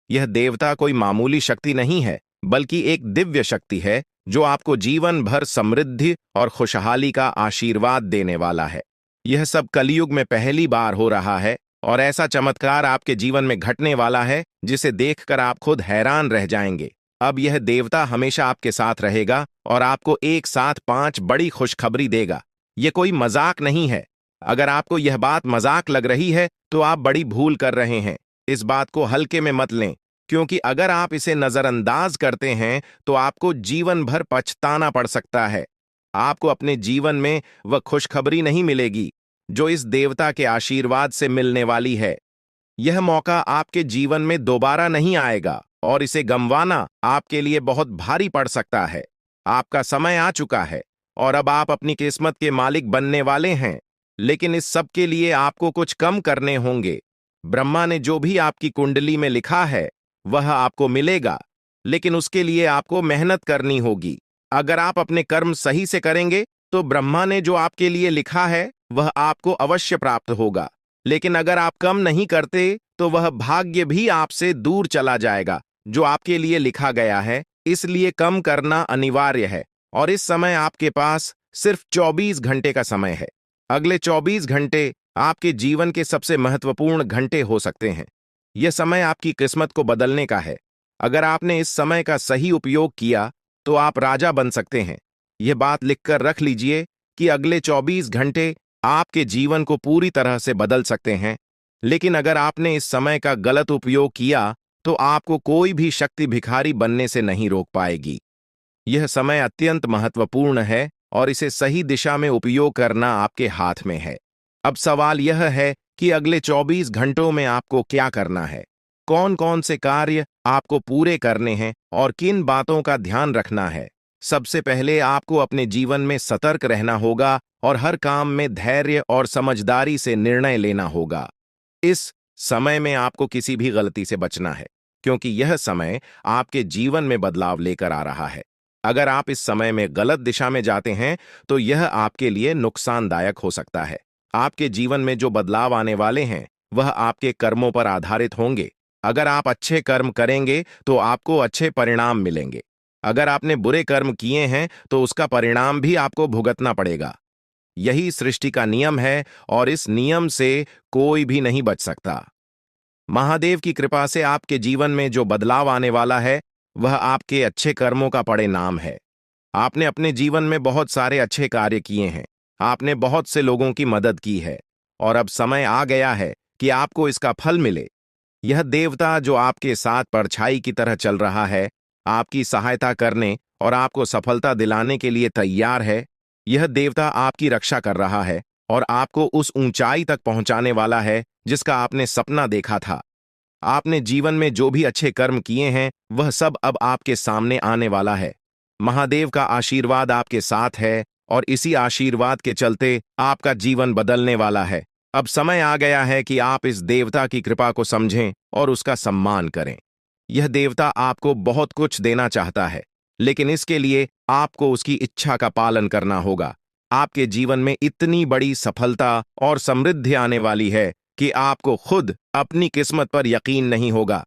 यह देवता कोई मामूली शक्ति नहीं है, बल्कि एक दिव्य शक्ति है जो आपको जीवन भर समृद्धि और खुशहाली का आशीर्वाद देने वाला है। यह सब कलयुग में पहली बार हो रहा है और ऐसा चमत्कार आपके जीवन में घटने वाला है जिसे देखकर आप खुद हैरान रह जाएंगे। अब यह देवता हमेशा आपके साथ रहेगा और आपको एक साथ 5 बड़ी खुशखबरी देगा। यह कोई मजाक नहीं है। अगर आपको यह बात मजाक लग रही है तो आप बड़ी भूल कर रहे हैं। इस बात को हल्के में मत लें, क्योंकि अगर आप इसे नजरअंदाज करते हैं तो आपको जीवन भर पछताना पड़ सकता है। आपको अपने जीवन में वह खुशखबरी नहीं मिलेगी जो इस देवता के आशीर्वाद से मिलने वाली है। यह मौका आपके जीवन में दोबारा नहीं आएगा और इसे गंवाना आपके लिए बहुत भारी पड़ सकता है। आपका समय आ चुका है और अब आप अपनी किस्मत के मालिक बनने वाले हैं, लेकिन इस सब के लिए आपको कुछ कम करने होंगे। ब्रह्मा ने जो भी आपकी कुंडली में लिखा है वह आपको मिलेगा, लेकिन उसके लिए आपको मेहनत करनी होगी। अगर आप अपने कर्म सही से करेंगे तो ब्रह्मा ने जो आपके लिए लिखा है वह आपको अवश्य प्राप्त होगा। लेकिन अगर आप कम नहीं करते तो वह भाग्य भी आपसे दूर चला जाएगा जो आपके लिए लिखा गया है। इसलिए कम करना अनिवार्य है। और इस समय आपके पास सिर्फ 24 घंटे का समय है। अगले 24 घंटे आपके जीवन के सबसे महत्वपूर्ण घंटे हो सकते हैं। यह समय आपकी किस्मत को बदलने का है। अगर आपने इस समय का सही उपयोग किया तो आप राजा बन सकते हैं। यह बात लिखकर रख लीजिए कि अगले 24 घंटे आपके जीवन को पूरी तरह से बदल सकते हैं। लेकिन अगर आपने इस समय का गलत उपयोग किया तो आपको कोई भी शक्ति भिखारी बनने से नहीं रोक पाएगी। यह समय अत्यंत महत्वपूर्ण है और इसे सही दिशा में उपयोग करना आपके हाथ में है। अब सवाल यह है कि अगले 24 घंटों में आपको क्या करना है, कौन कौन से कार्य आपको पूरे करने हैं और किन बातों का ध्यान रखना है। सबसे पहले आपको अपने जीवन में सतर्क रहना होगा और हर काम में धैर्य और समझदारी से निर्णय लेना होगा। इस समय में आपको किसी भी गलती से बचना है, क्योंकि यह समय आपके जीवन में बदलाव लेकर आ रहा है। अगर आप इस समय में गलत दिशा में जाते हैं तो यह आपके लिए नुकसानदायक हो सकता है। आपके जीवन में जो बदलाव आने वाले हैं वह आपके कर्मों पर आधारित होंगे। अगर आप अच्छे कर्म करेंगे तो आपको अच्छे परिणाम मिलेंगे। अगर आपने बुरे कर्म किए हैं तो उसका परिणाम भी आपको भुगतना पड़ेगा। यही सृष्टि का नियम है और इस नियम से कोई भी नहीं बच सकता। महादेव की कृपा से आपके जीवन में जो बदलाव आने वाला है वह आपके अच्छे कर्मों का परिणाम है। आपने अपने जीवन में बहुत सारे अच्छे कार्य किए हैं। आपने बहुत से लोगों की मदद की है और अब समय आ गया है कि आपको इसका फल मिले। यह देवता जो आपके साथ परछाई की तरह चल रहा है, आपकी सहायता करने और आपको सफलता दिलाने के लिए तैयार है। यह देवता आपकी रक्षा कर रहा है और आपको उस ऊंचाई तक पहुंचाने वाला है जिसका आपने सपना देखा था। आपने जीवन में जो भी अच्छे कर्म किए हैं वह सब अब आपके सामने आने वाला है। महादेव का आशीर्वाद आपके साथ है और इसी आशीर्वाद के चलते आपका जीवन बदलने वाला है। अब समय आ गया है कि आप इस देवता की कृपा को समझें और उसका सम्मान करें। यह देवता आपको बहुत कुछ देना चाहता है, लेकिन इसके लिए आपको उसकी इच्छा का पालन करना होगा। आपके जीवन में इतनी बड़ी सफलता और समृद्धि आने वाली है कि आपको खुद अपनी किस्मत पर यकीन नहीं होगा।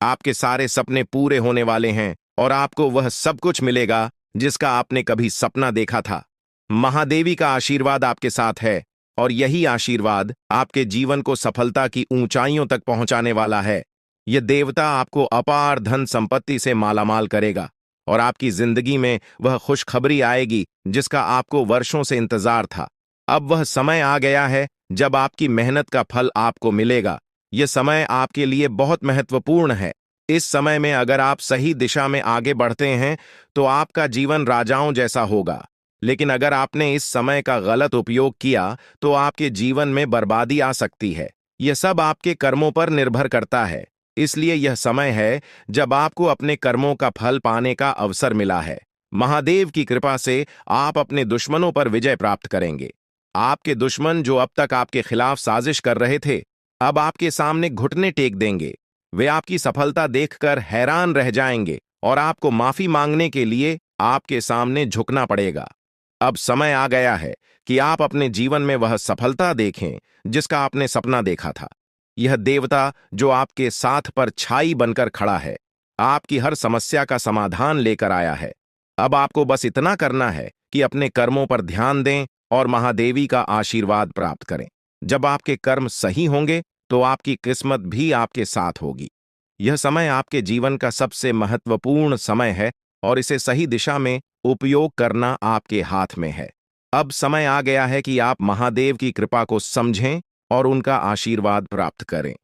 आपके सारे सपने पूरे होने वाले हैं और आपको वह सब कुछ मिलेगा जिसका आपने कभी सपना देखा था। महादेवी का आशीर्वाद आपके साथ है और यही आशीर्वाद आपके जीवन को सफलता की ऊंचाइयों तक पहुंचाने वाला है। यह देवता आपको अपार धन संपत्ति से मालामाल करेगा और आपकी जिंदगी में वह खुशखबरी आएगी जिसका आपको वर्षों से इंतजार था। अब वह समय आ गया है जब आपकी मेहनत का फल आपको मिलेगा। यह समय आपके लिए बहुत महत्वपूर्ण है। इस समय में अगर आप सही दिशा में आगे बढ़ते हैं तो आपका जीवन राजाओं जैसा होगा। लेकिन अगर आपने इस समय का गलत उपयोग किया तो आपके जीवन में बर्बादी आ सकती है। यह सब आपके कर्मों पर निर्भर करता है। इसलिए यह समय है जब आपको अपने कर्मों का फल पाने का अवसर मिला है। महादेव की कृपा से आप अपने दुश्मनों पर विजय प्राप्त करेंगे। आपके दुश्मन जो अब तक आपके खिलाफ साजिश कर रहे थे, अब आपके सामने घुटने टेक देंगे। वे आपकी सफलता देखकर हैरान रह जाएंगे और आपको माफी मांगने के लिए आपके सामने झुकना पड़ेगा। अब समय आ गया है कि आप अपने जीवन में वह सफलता देखें जिसका आपने सपना देखा था। यह देवता जो आपके साथ पर छाई बनकर खड़ा है, आपकी हर समस्या का समाधान लेकर आया है। अब आपको बस इतना करना है कि अपने कर्मों पर ध्यान दें और महादेवी का आशीर्वाद प्राप्त करें। जब आपके कर्म सही होंगे तो आपकी किस्मत भी आपके साथ होगी। यह समय आपके जीवन का सबसे महत्वपूर्ण समय है और इसे सही दिशा में उपयोग करना आपके हाथ में है। अब समय आ गया है कि आप महादेव की कृपा को समझें और उनका आशीर्वाद प्राप्त करें।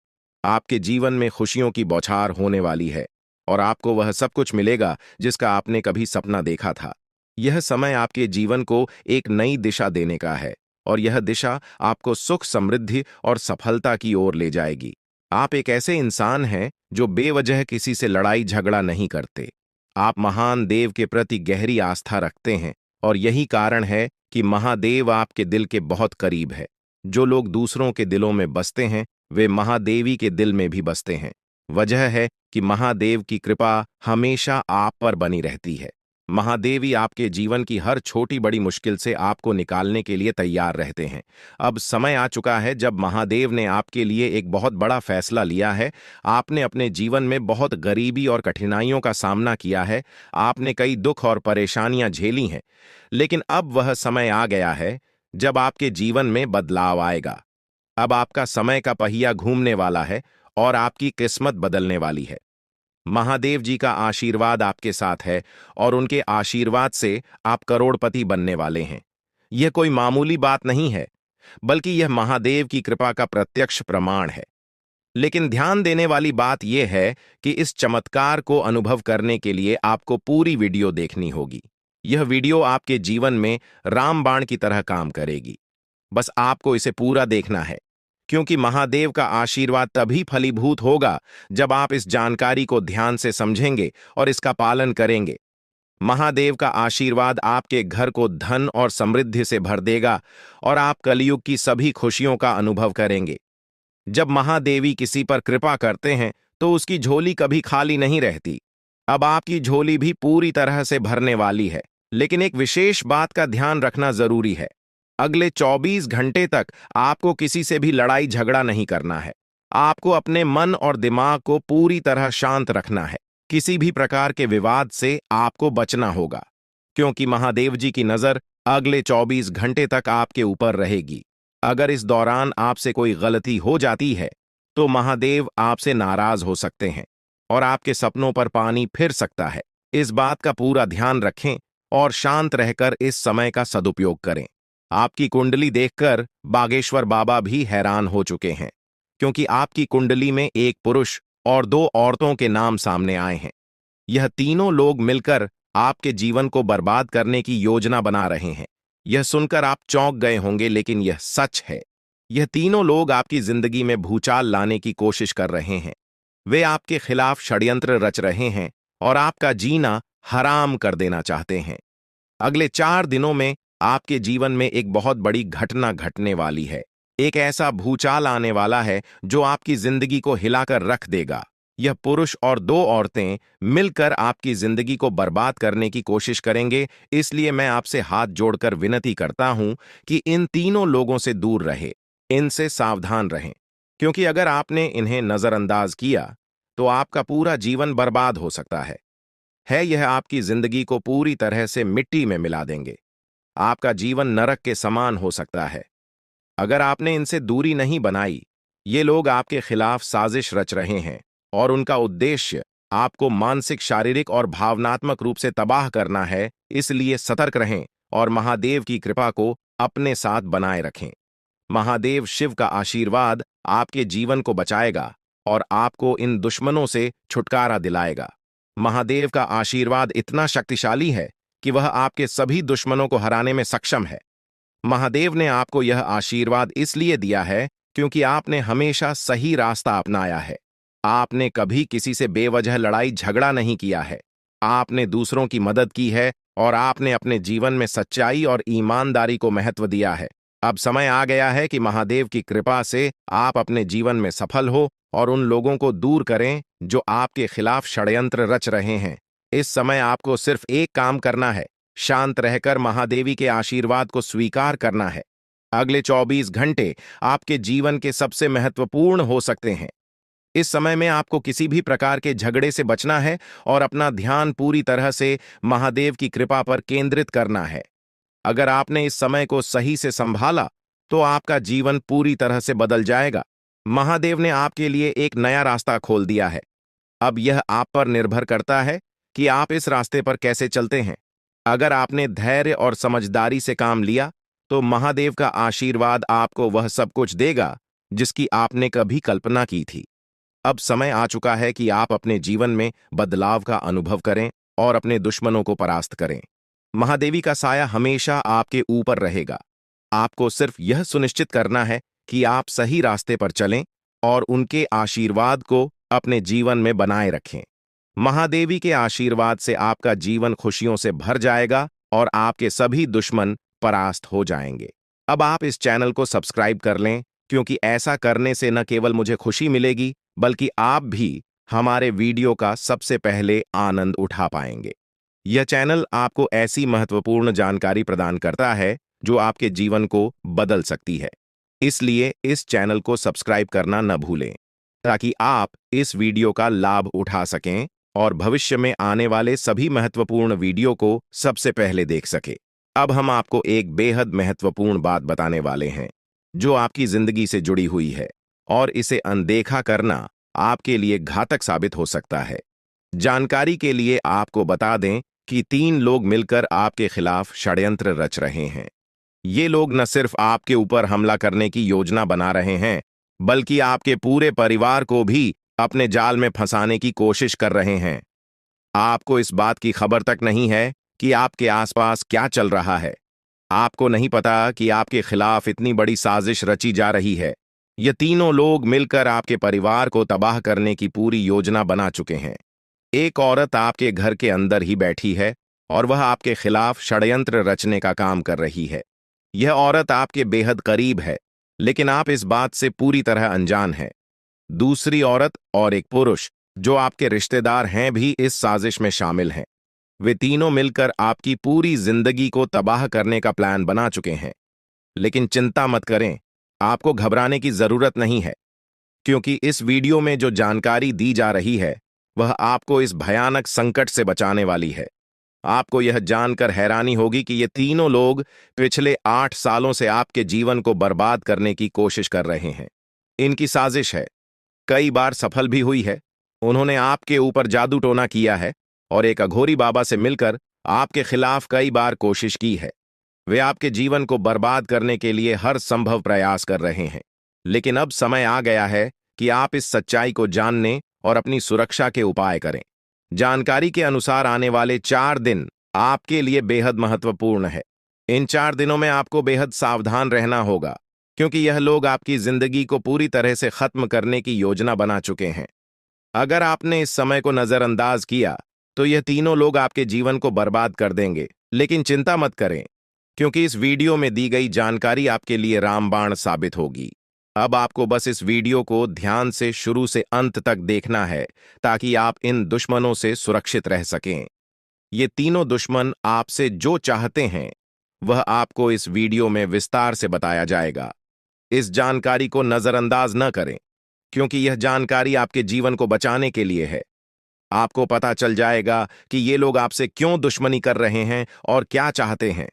आपके जीवन में खुशियों की बौछार होने वाली है और आपको वह सब कुछ मिलेगा जिसका आपने कभी सपना देखा था। यह समय आपके जीवन को एक नई दिशा देने का है और यह दिशा आपको सुख, समृद्धि और सफलता की ओर ले जाएगी। आप एक ऐसे इंसान हैं जो बेवजह किसी से लड़ाई झगड़ा नहीं करते। आप महान देव के प्रति गहरी आस्था रखते हैं और यही कारण है कि महादेव आपके दिल के बहुत करीब है। जो लोग दूसरों के दिलों में बसते हैं वे महादेवी के दिल में भी बसते हैं। वजह है कि महादेव की कृपा हमेशा आप पर बनी रहती है। महादेवी आपके जीवन की हर छोटी बड़ी मुश्किल से आपको निकालने के लिए तैयार रहते हैं। अब समय आ चुका है जब महादेव ने आपके लिए एक बहुत बड़ा फैसला लिया है। आपने अपने जीवन में बहुत गरीबी और कठिनाइयों का सामना किया है। आपने कई दुख और परेशानियां झेली हैं। लेकिन अब वह समय आ गया है जब आपके जीवन में बदलाव आएगा। अब आपका समय का पहिया घूमने वाला है और आपकी किस्मत बदलने वाली है। महादेव जी का आशीर्वाद आपके साथ है और उनके आशीर्वाद से आप करोड़पति बनने वाले हैं। यह कोई मामूली बात नहीं है, बल्कि यह महादेव की कृपा का प्रत्यक्ष प्रमाण है। लेकिन ध्यान देने वाली बात यह है कि इस चमत्कार को अनुभव करने के लिए आपको पूरी वीडियो देखनी होगी। यह वीडियो आपके जीवन में रामबाण की तरह काम करेगी। बस आपको इसे पूरा देखना है, क्योंकि महादेव का आशीर्वाद तभी फलीभूत होगा जब आप इस जानकारी को ध्यान से समझेंगे और इसका पालन करेंगे। महादेव का आशीर्वाद आपके घर को धन और समृद्धि से भर देगा और आप कलयुग की सभी खुशियों का अनुभव करेंगे। जब महादेवी किसी पर कृपा करते हैं तो उसकी झोली कभी खाली नहीं रहती। अब आपकी झोली भी पूरी तरह से भरने वाली है। लेकिन एक विशेष बात का ध्यान रखना जरूरी है। अगले 24 घंटे तक आपको किसी से भी लड़ाई झगड़ा नहीं करना है। आपको अपने मन और दिमाग को पूरी तरह शांत रखना है। किसी भी प्रकार के विवाद से आपको बचना होगा, क्योंकि महादेव जी की नजर अगले 24 घंटे तक आपके ऊपर रहेगी। अगर इस दौरान आपसे कोई गलती हो जाती है तो महादेव आपसे नाराज हो सकते हैं और आपके सपनों पर पानी फिर सकता है। इस बात का पूरा ध्यान रखें और शांत रहकर इस समय का सदुपयोग करें। आपकी कुंडली देखकर बागेश्वर बाबा भी हैरान हो चुके हैं, क्योंकि आपकी कुंडली में एक पुरुष और 2 औरतों के नाम सामने आए हैं। यह तीनों लोग मिलकर आपके जीवन को बर्बाद करने की योजना बना रहे हैं। यह सुनकर आप चौंक गए होंगे, लेकिन यह सच है। यह तीनों लोग आपकी जिंदगी में भूचाल लाने की कोशिश कर रहे हैं। वे आपके खिलाफ षड्यंत्र रच रहे हैं और आपका जीना हराम कर देना चाहते हैं। अगले 4 दिनों में आपके जीवन में एक बहुत बड़ी घटना घटने वाली है। एक ऐसा भूचाल आने वाला है जो आपकी जिंदगी को हिलाकर रख देगा। यह पुरुष और 2 औरतें मिलकर आपकी जिंदगी को बर्बाद करने की कोशिश करेंगे। इसलिए मैं आपसे हाथ जोड़कर विनती करता हूं कि इन तीनों लोगों से दूर रहे, इनसे सावधान रहें, क्योंकि अगर आपने इन्हें नजरअंदाज किया तो आपका पूरा जीवन बर्बाद हो सकता है। यह आपकी जिंदगी को पूरी तरह से मिट्टी में मिला देंगे। आपका जीवन नरक के समान हो सकता है। अगर आपने इनसे दूरी नहीं बनाई, ये लोग आपके खिलाफ साजिश रच रहे हैं और उनका उद्देश्य आपको मानसिक, शारीरिक और भावनात्मक रूप से तबाह करना है। इसलिए सतर्क रहें और महादेव की कृपा को अपने साथ बनाए रखें। महादेव शिव का आशीर्वाद आपके जीवन को बचाएगा और आपको इन दुश्मनों से छुटकारा दिलाएगा। महादेव का आशीर्वाद इतना शक्तिशाली है कि वह आपके सभी दुश्मनों को हराने में सक्षम है। महादेव ने आपको यह आशीर्वाद इसलिए दिया है क्योंकि आपने हमेशा सही रास्ता अपनाया है। आपने कभी किसी से बेवजह लड़ाई झगड़ा नहीं किया है। आपने दूसरों की मदद की है और आपने अपने जीवन में सच्चाई और ईमानदारी को महत्व दिया है। अब समय आ गया है कि महादेव की कृपा से आप अपने जीवन में सफल हो और उन लोगों को दूर करें जो आपके खिलाफ षड्यंत्र रच रहे हैं। इस समय आपको सिर्फ एक काम करना है, शांत रहकर महादेवी के आशीर्वाद को स्वीकार करना है। अगले 24 घंटे आपके जीवन के सबसे महत्वपूर्ण हो सकते हैं। इस समय में आपको किसी भी प्रकार के झगड़े से बचना है और अपना ध्यान पूरी तरह से महादेव की कृपा पर केंद्रित करना है। अगर आपने इस समय को सही से संभाला तो आपका जीवन पूरी तरह से बदल जाएगा। महादेव ने आपके लिए एक नया रास्ता खोल दिया है। अब यह आप पर निर्भर करता है कि आप इस रास्ते पर कैसे चलते हैं। अगर आपने धैर्य और समझदारी से काम लिया तो महादेव का आशीर्वाद आपको वह सब कुछ देगा जिसकी आपने कभी कल्पना की थी। अब समय आ चुका है कि आप अपने जीवन में बदलाव का अनुभव करें और अपने दुश्मनों को परास्त करें। महादेवी का साया हमेशा आपके ऊपर रहेगा। आपको सिर्फ यह सुनिश्चित करना है कि आप सही रास्ते पर चलें और उनके आशीर्वाद को अपने जीवन में बनाए रखें। महादेवी के आशीर्वाद से आपका जीवन खुशियों से भर जाएगा और आपके सभी दुश्मन परास्त हो जाएंगे। अब आप इस चैनल को सब्सक्राइब कर लें, क्योंकि ऐसा करने से न केवल मुझे खुशी मिलेगी, बल्कि आप भी हमारे वीडियो का सबसे पहले आनंद उठा पाएंगे। यह चैनल आपको ऐसी महत्वपूर्ण जानकारी प्रदान करता है जो आपके जीवन को बदल सकती है। इसलिए इस चैनल को सब्सक्राइब करना न भूलें ताकि आप इस वीडियो का लाभ उठा सकें और भविष्य में आने वाले सभी महत्वपूर्ण वीडियो को सबसे पहले देख सकें। अब हम आपको एक बेहद महत्वपूर्ण बात बताने वाले हैं जो आपकी जिंदगी से जुड़ी हुई है और इसे अनदेखा करना आपके लिए घातक साबित हो सकता है। जानकारी के लिए आपको बता दें कि 3 लोग मिलकर आपके खिलाफ षड्यंत्र रच रहे हैं। ये लोग न सिर्फ आपके ऊपर हमला करने की योजना बना रहे हैं, बल्कि आपके पूरे परिवार को भी अपने जाल में फंसाने की कोशिश कर रहे हैं। आपको इस बात की खबर तक नहीं है कि आपके आसपास क्या चल रहा है। आपको नहीं पता कि आपके खिलाफ इतनी बड़ी साजिश रची जा रही है। ये तीनों लोग मिलकर आपके परिवार को तबाह करने की पूरी योजना बना चुके हैं। एक औरत आपके घर के अंदर ही बैठी है और वह आपके खिलाफ षड्यंत्र रचने का काम कर रही है। यह औरत आपके बेहद करीब है, लेकिन आप इस बात से पूरी तरह अनजान हैं। दूसरी औरत और एक पुरुष जो आपके रिश्तेदार हैं भी इस साजिश में शामिल हैं। वे तीनों मिलकर आपकी पूरी जिंदगी को तबाह करने का प्लान बना चुके हैं। लेकिन चिंता मत करें, आपको घबराने की जरूरत नहीं है, क्योंकि इस वीडियो में जो जानकारी दी जा रही है वह आपको इस भयानक संकट से बचाने वाली है। आपको यह जानकर हैरानी होगी कि ये तीनों लोग पिछले 8 सालों से आपके जीवन को बर्बाद करने की कोशिश कर रहे हैं। इनकी साजिश है, कई बार सफल भी हुई है। उन्होंने आपके ऊपर जादू टोना किया है और एक अघोरी बाबा से मिलकर आपके खिलाफ कई बार कोशिश की है। वे आपके जीवन को बर्बाद करने के लिए हर संभव प्रयास कर रहे हैं। लेकिन अब समय आ गया है कि आप इस सच्चाई को जानने और अपनी सुरक्षा के उपाय करें। जानकारी के अनुसार आने वाले 4 दिन आपके लिए बेहद महत्वपूर्ण है। इन 4 दिनों में आपको बेहद सावधान रहना होगा, क्योंकि यह लोग आपकी जिंदगी को पूरी तरह से खत्म करने की योजना बना चुके हैं। अगर आपने इस समय को नजरअंदाज किया तो यह तीनों लोग आपके जीवन को बर्बाद कर देंगे। लेकिन चिंता मत करें, क्योंकि इस वीडियो में दी गई जानकारी आपके लिए रामबाण साबित होगी। अब आपको बस इस वीडियो को ध्यान से शुरू से अंत तक देखना है ताकि आप इन दुश्मनों से सुरक्षित रह सकें। ये तीनों दुश्मन आपसे जो चाहते हैं वह आपको इस वीडियो में विस्तार से बताया जाएगा। इस जानकारी को नजरअंदाज न करें, क्योंकि यह जानकारी आपके जीवन को बचाने के लिए है। आपको पता चल जाएगा कि ये लोग आपसे क्यों दुश्मनी कर रहे हैं और क्या चाहते हैं।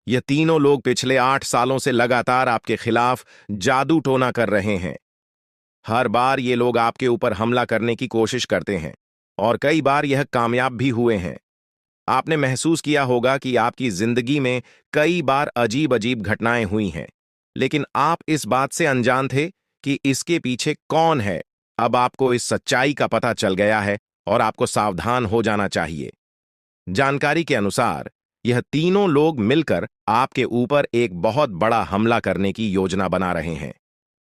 ये तीनों लोग पिछले 8 सालों से लगातार आपके खिलाफ जादू टोना कर रहे हैं। हर बार ये लोग आपके ऊपर हमला करने की कोशिश करते हैं और कई बार यह कामयाब भी हुए हैं। आपने महसूस किया होगा कि आपकी जिंदगी में कई बार अजीब अजीब घटनाएं हुई हैं, लेकिन आप इस बात से अनजान थे कि इसके पीछे कौन है। अब आपको इस सच्चाई का पता चल गया है और आपको सावधान हो जाना चाहिए। जानकारी के अनुसार यह तीनों लोग मिलकर आपके ऊपर एक बहुत बड़ा हमला करने की योजना बना रहे हैं।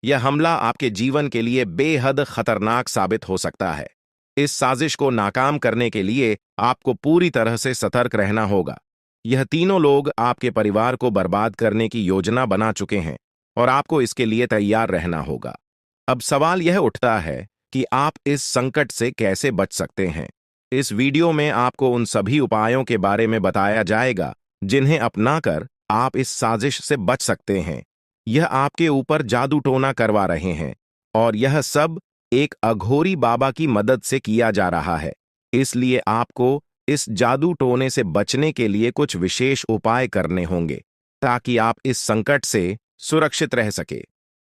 यह हमला आपके जीवन के लिए बेहद खतरनाक साबित हो सकता है। इस साजिश को नाकाम करने के लिए आपको पूरी तरह से सतर्क रहना होगा। यह तीनों लोग आपके परिवार को बर्बाद करने की योजना बना चुके हैं और आपको इसके लिए तैयार रहना होगा। अब सवाल यह उठता है कि आप इस संकट से कैसे बच सकते हैं। इस वीडियो में आपको उन सभी उपायों के बारे में बताया जाएगा जिन्हें अपनाकर आप इस साजिश से बच सकते हैं। यह आपके ऊपर जादू टोना करवा रहे हैं और यह सब एक अघोरी बाबा की मदद से किया जा रहा है। इसलिए आपको इस जादू टोने से बचने के लिए कुछ विशेष उपाय करने होंगे ताकि आप इस संकट से सुरक्षित रह सके।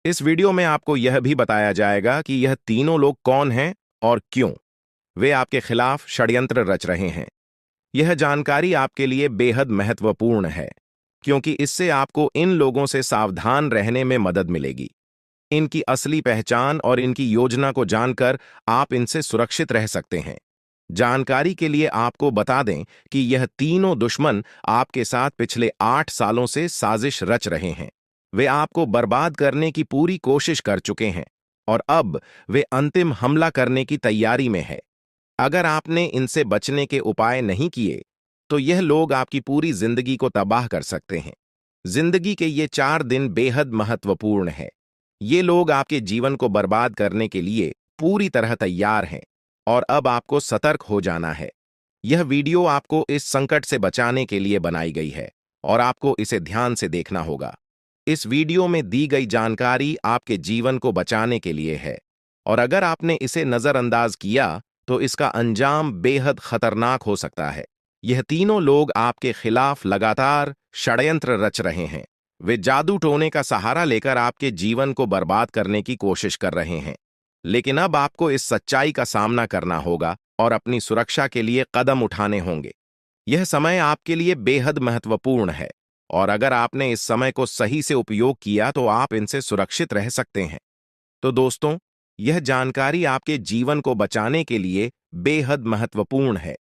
इस वीडियो में आपको यह भी बताया जाएगा कि यह तीनों लोग कौन हैं और क्यों वे आपके खिलाफ षड्यंत्र रच रहे हैं। यह जानकारी आपके लिए बेहद महत्वपूर्ण है, क्योंकि इससे आपको इन लोगों से सावधान रहने में मदद मिलेगी। इनकी असली पहचान और इनकी योजना को जानकर आप इनसे सुरक्षित रह सकते हैं। जानकारी के लिए आपको बता दें कि यह तीनों दुश्मन आपके साथ पिछले 8 सालों से साजिश रच रहे हैं। वे आपको बर्बाद करने की पूरी कोशिश कर चुके हैं और अब वे अंतिम हमला करने की तैयारी में है। अगर आपने इनसे बचने के उपाय नहीं किए तो यह लोग आपकी पूरी जिंदगी को तबाह कर सकते हैं। जिंदगी के ये 4 दिन बेहद महत्वपूर्ण है। ये लोग आपके जीवन को बर्बाद करने के लिए पूरी तरह तैयार हैं और अब आपको सतर्क हो जाना है। यह वीडियो आपको इस संकट से बचाने के लिए बनाई गई है और आपको इसे ध्यान से देखना होगा। इस वीडियो में दी गई जानकारी आपके जीवन को बचाने के लिए है और अगर आपने इसे नजरअंदाज किया तो इसका अंजाम बेहद खतरनाक हो सकता है। यह तीनों लोग आपके खिलाफ लगातार षड्यंत्र रच रहे हैं। वे जादू टोने का सहारा लेकर आपके जीवन को बर्बाद करने की कोशिश कर रहे हैं। लेकिन अब आपको इस सच्चाई का सामना करना होगा और अपनी सुरक्षा के लिए कदम उठाने होंगे। यह समय आपके लिए बेहद महत्वपूर्ण है और अगर आपने इस समय को सही से उपयोग किया तो आप इनसे सुरक्षित रह सकते हैं। तो दोस्तों, यह जानकारी आपके जीवन को बचाने के लिए बेहद महत्वपूर्ण है।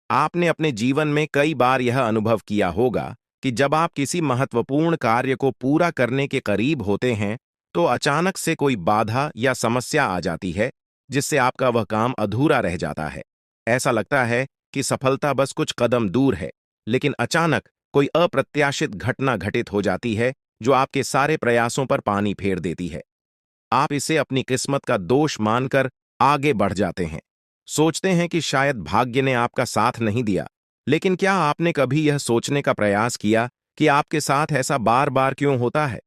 आपने अपने जीवन में कई बार यह अनुभव किया होगा कि जब आप किसी महत्वपूर्ण कार्य को पूरा करने के करीब होते हैं, तो अचानक से कोई बाधा या समस्या आ जाती है, जिससे आपका वह काम अधूरा रह जाता है। ऐसा लगता है कि सफलता बस कुछ कदम दूर है, लेकिन अचानक कोई अप्रत्याशित घटना घटित हो जाती है, जो आपके सारे प्रयासों पर पानी फेर देती है। आप इसे अपनी किस्मत का दोष मानकर आगे बढ़ जाते हैं। सोचते हैं कि शायद भाग्य ने आपका साथ नहीं दिया। लेकिन क्या आपने कभी यह सोचने का प्रयास किया कि आपके साथ ऐसा बार बार क्यों होता है?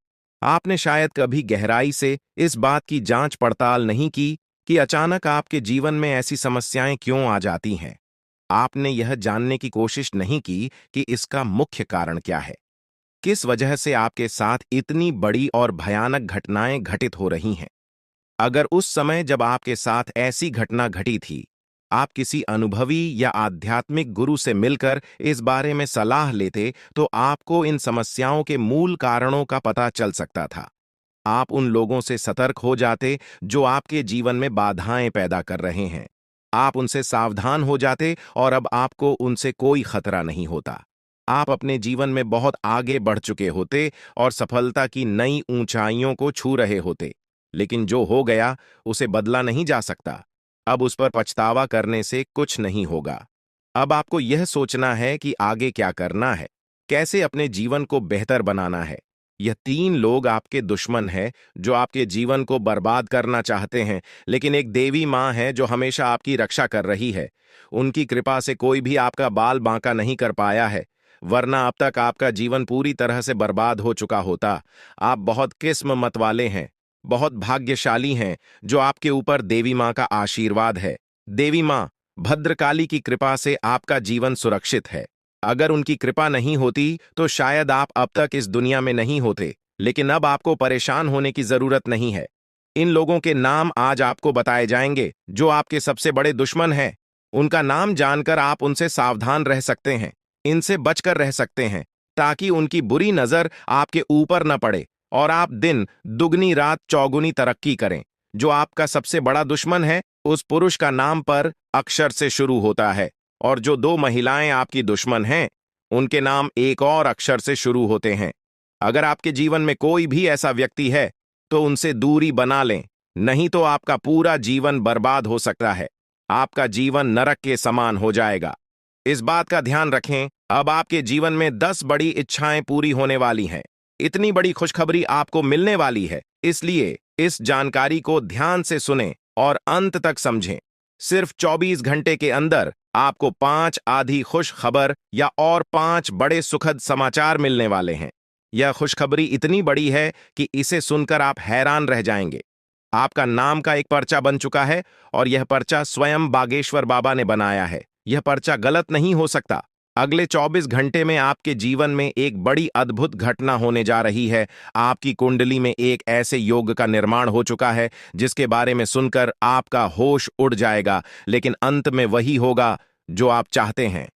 आपने शायद कभी गहराई से इस बात की जांच पड़ताल नहीं की कि अचानक आपके जीवन में ऐसी समस्याएं क्यों आ जाती हैं। आपने यह जानने की कोशिश नहीं की कि इसका मुख्य कारण क्या है। किस वजह से आपके साथ इतनी बड़ी और भयानक घटनाएं घटित हो रही हैं? अगर उस समय जब आपके साथ ऐसी घटना घटी थी, आप किसी अनुभवी या आध्यात्मिक गुरु से मिलकर इस बारे में सलाह लेते, तो आपको इन समस्याओं के मूल कारणों का पता चल सकता था। आप उन लोगों से सतर्क हो जाते जो आपके जीवन में बाधाएं पैदा कर रहे हैं। आप उनसे सावधान हो जाते और अब आपको उनसे कोई खतरा नहीं होता। आप अपने जीवन में बहुत आगे बढ़ चुके होते और सफलता की नई ऊंचाइयों को छू रहे होते। लेकिन जो हो गया उसे बदला नहीं जा सकता। अब उस पर पछतावा करने से कुछ नहीं होगा। अब आपको यह सोचना है कि आगे क्या करना है, कैसे अपने जीवन को बेहतर बनाना है। यह तीन लोग आपके दुश्मन हैं जो आपके जीवन को बर्बाद करना चाहते हैं, लेकिन एक देवी माँ है जो हमेशा आपकी रक्षा कर रही है। उनकी कृपा से कोई भी आपका बाल बांका नहीं कर पाया है, वरना अब तक आपका जीवन पूरी तरह से बर्बाद हो चुका होता। आप बहुत किस्मत वाले हैं, बहुत भाग्यशाली हैं जो आपके ऊपर देवी माँ का आशीर्वाद है। देवी माँ भद्रकाली की कृपा से आपका जीवन सुरक्षित है। अगर उनकी कृपा नहीं होती तो शायद आप अब तक इस दुनिया में नहीं होते। लेकिन अब आपको परेशान होने की जरूरत नहीं है। इन लोगों के नाम आज आपको बताए जाएंगे जो आपके सबसे बड़े दुश्मन हैं। उनका नाम जानकर आप उनसे सावधान रह सकते हैं, इनसे बचकर रह सकते हैं, ताकि उनकी बुरी नजर आपके ऊपर न पड़े और आप दिन दुगनी रात चौगुनी तरक्की करें। जो आपका सबसे बड़ा दुश्मन है, उस पुरुष का नाम पर अक्षर से शुरू होता है, और जो दो महिलाएं आपकी दुश्मन हैं, उनके नाम एक और अक्षर से शुरू होते हैं। अगर आपके जीवन में कोई भी ऐसा व्यक्ति है तो उनसे दूरी बना लें, नहीं तो आपका पूरा जीवन बर्बाद हो सकता है। आपका जीवन नरक के समान हो जाएगा। इस बात का ध्यान रखें, अब आपके जीवन में 10 बड़ी इच्छाएं पूरी होने वाली हैं। इतनी बड़ी खुशखबरी आपको मिलने वाली है, इसलिए इस जानकारी को ध्यान से सुनें और अंत तक समझें। सिर्फ 24 घंटे के अंदर आपको 5 आधी खुश खबर या और 5 बड़े सुखद समाचार मिलने वाले हैं। यह खुशखबरी इतनी बड़ी है कि इसे सुनकर आप हैरान रह जाएंगे। आपका नाम का एक पर्चा बन चुका है और यह पर्चा स्वयं बागेश्वर बाबा ने बनाया है। यह पर्चा गलत नहीं हो सकता। अगले 24 घंटे में आपके जीवन में एक बड़ी अद्भुत घटना होने जा रही है। आपकी कुंडली में एक ऐसे योग का निर्माण हो चुका है जिसके बारे में सुनकर आपका होश उड़ जाएगा, लेकिन अंत में वही होगा जो आप चाहते हैं।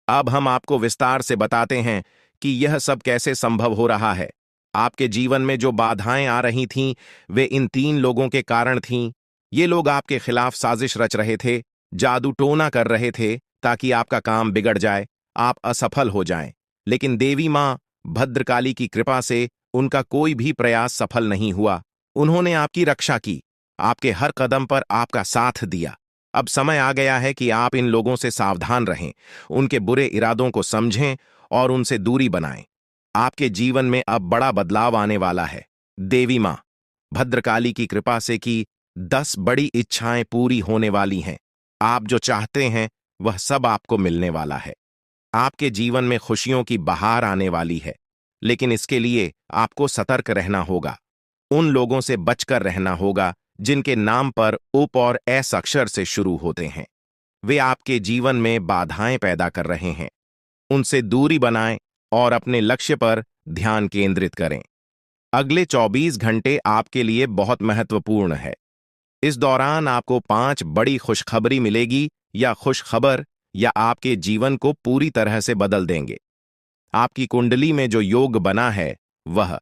अब हम आपको विस्तार से बताते हैं कि यह सब कैसे संभव हो रहा है। आपके जीवन में जो बाधाएं आ रही थीं, वे इन तीन लोगों के कारण थीं। ये लोग आपके खिलाफ साजिश रच रहे थे, जादू टोना कर रहे थे ताकि आपका काम बिगड़ जाए, आप असफल हो जाएं। लेकिन देवी माँ भद्रकाली की कृपा से उनका कोई भी प्रयास सफल नहीं हुआ। उन्होंने आपकी रक्षा की, आपके हर कदम पर आपका साथ दिया। अब समय आ गया है कि आप इन लोगों से सावधान रहें, उनके बुरे इरादों को समझें और उनसे दूरी बनाएं। आपके जीवन में अब बड़ा बदलाव आने वाला है। देवी माँ भद्रकाली की कृपा से कि 10 बड़ी इच्छाएं पूरी होने वाली हैं। आप जो चाहते हैं वह सब आपको मिलने वाला है। आपके जीवन में खुशियों की बहार आने वाली है, लेकिन इसके लिए आपको सतर्क रहना होगा। उन लोगों से बचकर रहना होगा जिनके नाम पर उप और एस अक्षर से शुरू होते हैं। वे आपके जीवन में बाधाएं पैदा कर रहे हैं। उनसे दूरी बनाएं और अपने लक्ष्य पर ध्यान केंद्रित करें। अगले 24 घंटे आपके लिए बहुत महत्वपूर्ण है। इस दौरान आपको 5 बड़ी खुशखबरी मिलेगी या खुशखबर या आपके जीवन को पूरी तरह से बदल देंगे। आपकी कुंडली में जो योग बना है वह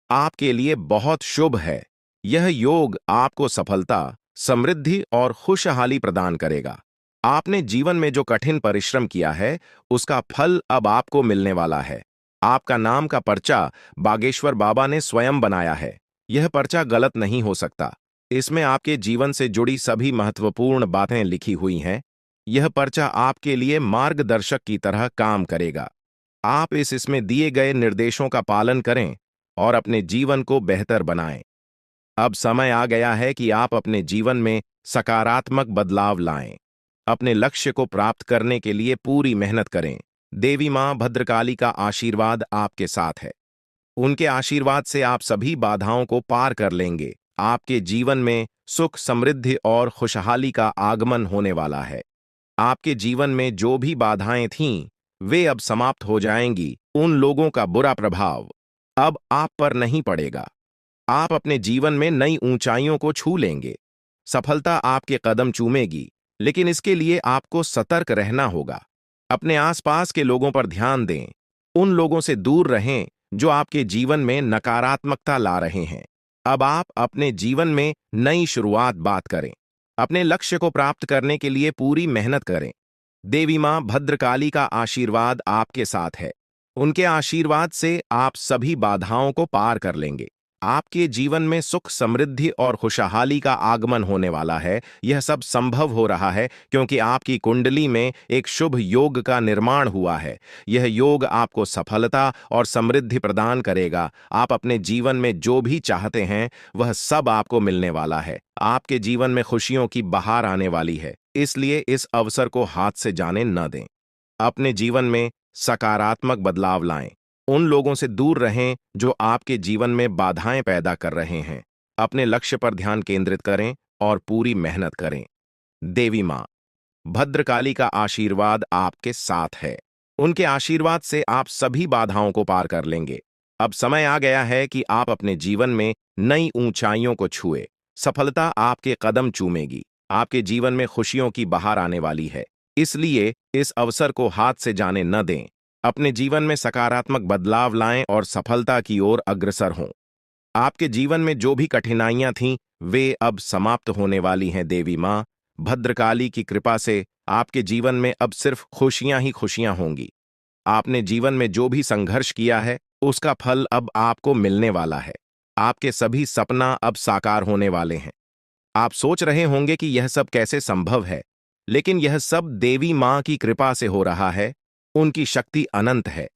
आपके लिए बहुत शुभ है। यह योग आपको सफलता, समृद्धि और खुशहाली प्रदान करेगा। आपने जीवन में जो कठिन परिश्रम किया है, उसका फल अब आपको मिलने वाला है। आपका नाम का पर्चा बागेश्वर बाबा ने स्वयं बनाया है। यह पर्चा गलत नहीं हो सकता। इसमें आपके जीवन से जुड़ी सभी महत्वपूर्ण बातें लिखी हुई हैं। यह पर्चा आपके लिए मार्गदर्शक की तरह काम करेगा। आप इसमें दिए गए निर्देशों का पालन करें और अपने जीवन को बेहतर बनाएं। अब समय आ गया है कि आप अपने जीवन में सकारात्मक बदलाव लाएं। अपने लक्ष्य को प्राप्त करने के लिए पूरी मेहनत करें। देवी मां भद्रकाली का आशीर्वाद आपके साथ है। उनके आशीर्वाद से आप सभी बाधाओं को पार कर लेंगे। आपके जीवन में सुख, समृद्धि और खुशहाली का आगमन होने वाला है। आपके जीवन में जो भी बाधाएं थीं, वे अब समाप्त हो जाएंगी। उन लोगों का बुरा प्रभाव अब आप पर नहीं पड़ेगा। आप अपने जीवन में नई ऊंचाइयों को छू लेंगे। सफलता आपके कदम चूमेगी, लेकिन इसके लिए आपको सतर्क रहना होगा। अपने आसपास के लोगों पर ध्यान दें। उन लोगों से दूर रहें जो आपके जीवन में नकारात्मकता ला रहे हैं। अब आप अपने जीवन में नई शुरुआत बात करें। अपने लक्ष्य को प्राप्त करने के लिए पूरी मेहनत करें। देवी मां भद्रकाली का आशीर्वाद आपके साथ है। उनके आशीर्वाद से आप सभी बाधाओं को पार कर लेंगे। आपके जीवन में सुख, समृद्धि और खुशहाली का आगमन होने वाला है। यह सब संभव हो रहा है क्योंकि आपकी कुंडली में एक शुभ योग का निर्माण हुआ है। यह योग आपको सफलता और समृद्धि प्रदान करेगा। आप अपने जीवन में जो भी चाहते हैं, वह सब आपको मिलने वाला है। आपके जीवन में खुशियों की बहार आने वाली है, इसलिए इस अवसर को हाथ से जाने न दें। अपने जीवन में सकारात्मक बदलाव लाएं। उन लोगों से दूर रहें जो आपके जीवन में बाधाएं पैदा कर रहे हैं। अपने लक्ष्य पर ध्यान केंद्रित करें और पूरी मेहनत करें। देवी मां भद्रकाली का आशीर्वाद आपके साथ है। उनके आशीर्वाद से आप सभी बाधाओं को पार कर लेंगे। अब समय आ गया है कि आप अपने जीवन में नई ऊंचाइयों को छुए। सफलता आपके कदम चूमेगी। आपके जीवन में खुशियों की बहार आने वाली है, इसलिए इस अवसर को हाथ से जाने न दें। अपने जीवन में सकारात्मक बदलाव लाएं और सफलता की ओर अग्रसर हों। आपके जीवन में जो भी कठिनाइयां थीं, वे अब समाप्त होने वाली हैं। देवी मां भद्रकाली की कृपा से आपके जीवन में अब सिर्फ खुशियां ही खुशियां होंगी। आपने जीवन में जो भी संघर्ष किया है, उसका फल अब आपको मिलने वाला है। आपके सभी सपना अब साकार होने वाले हैं। आप सोच रहे होंगे कि यह सब कैसे संभव है, लेकिन यह सब देवी मां की कृपा से हो रहा है। उनकी शक्ति अनंत है।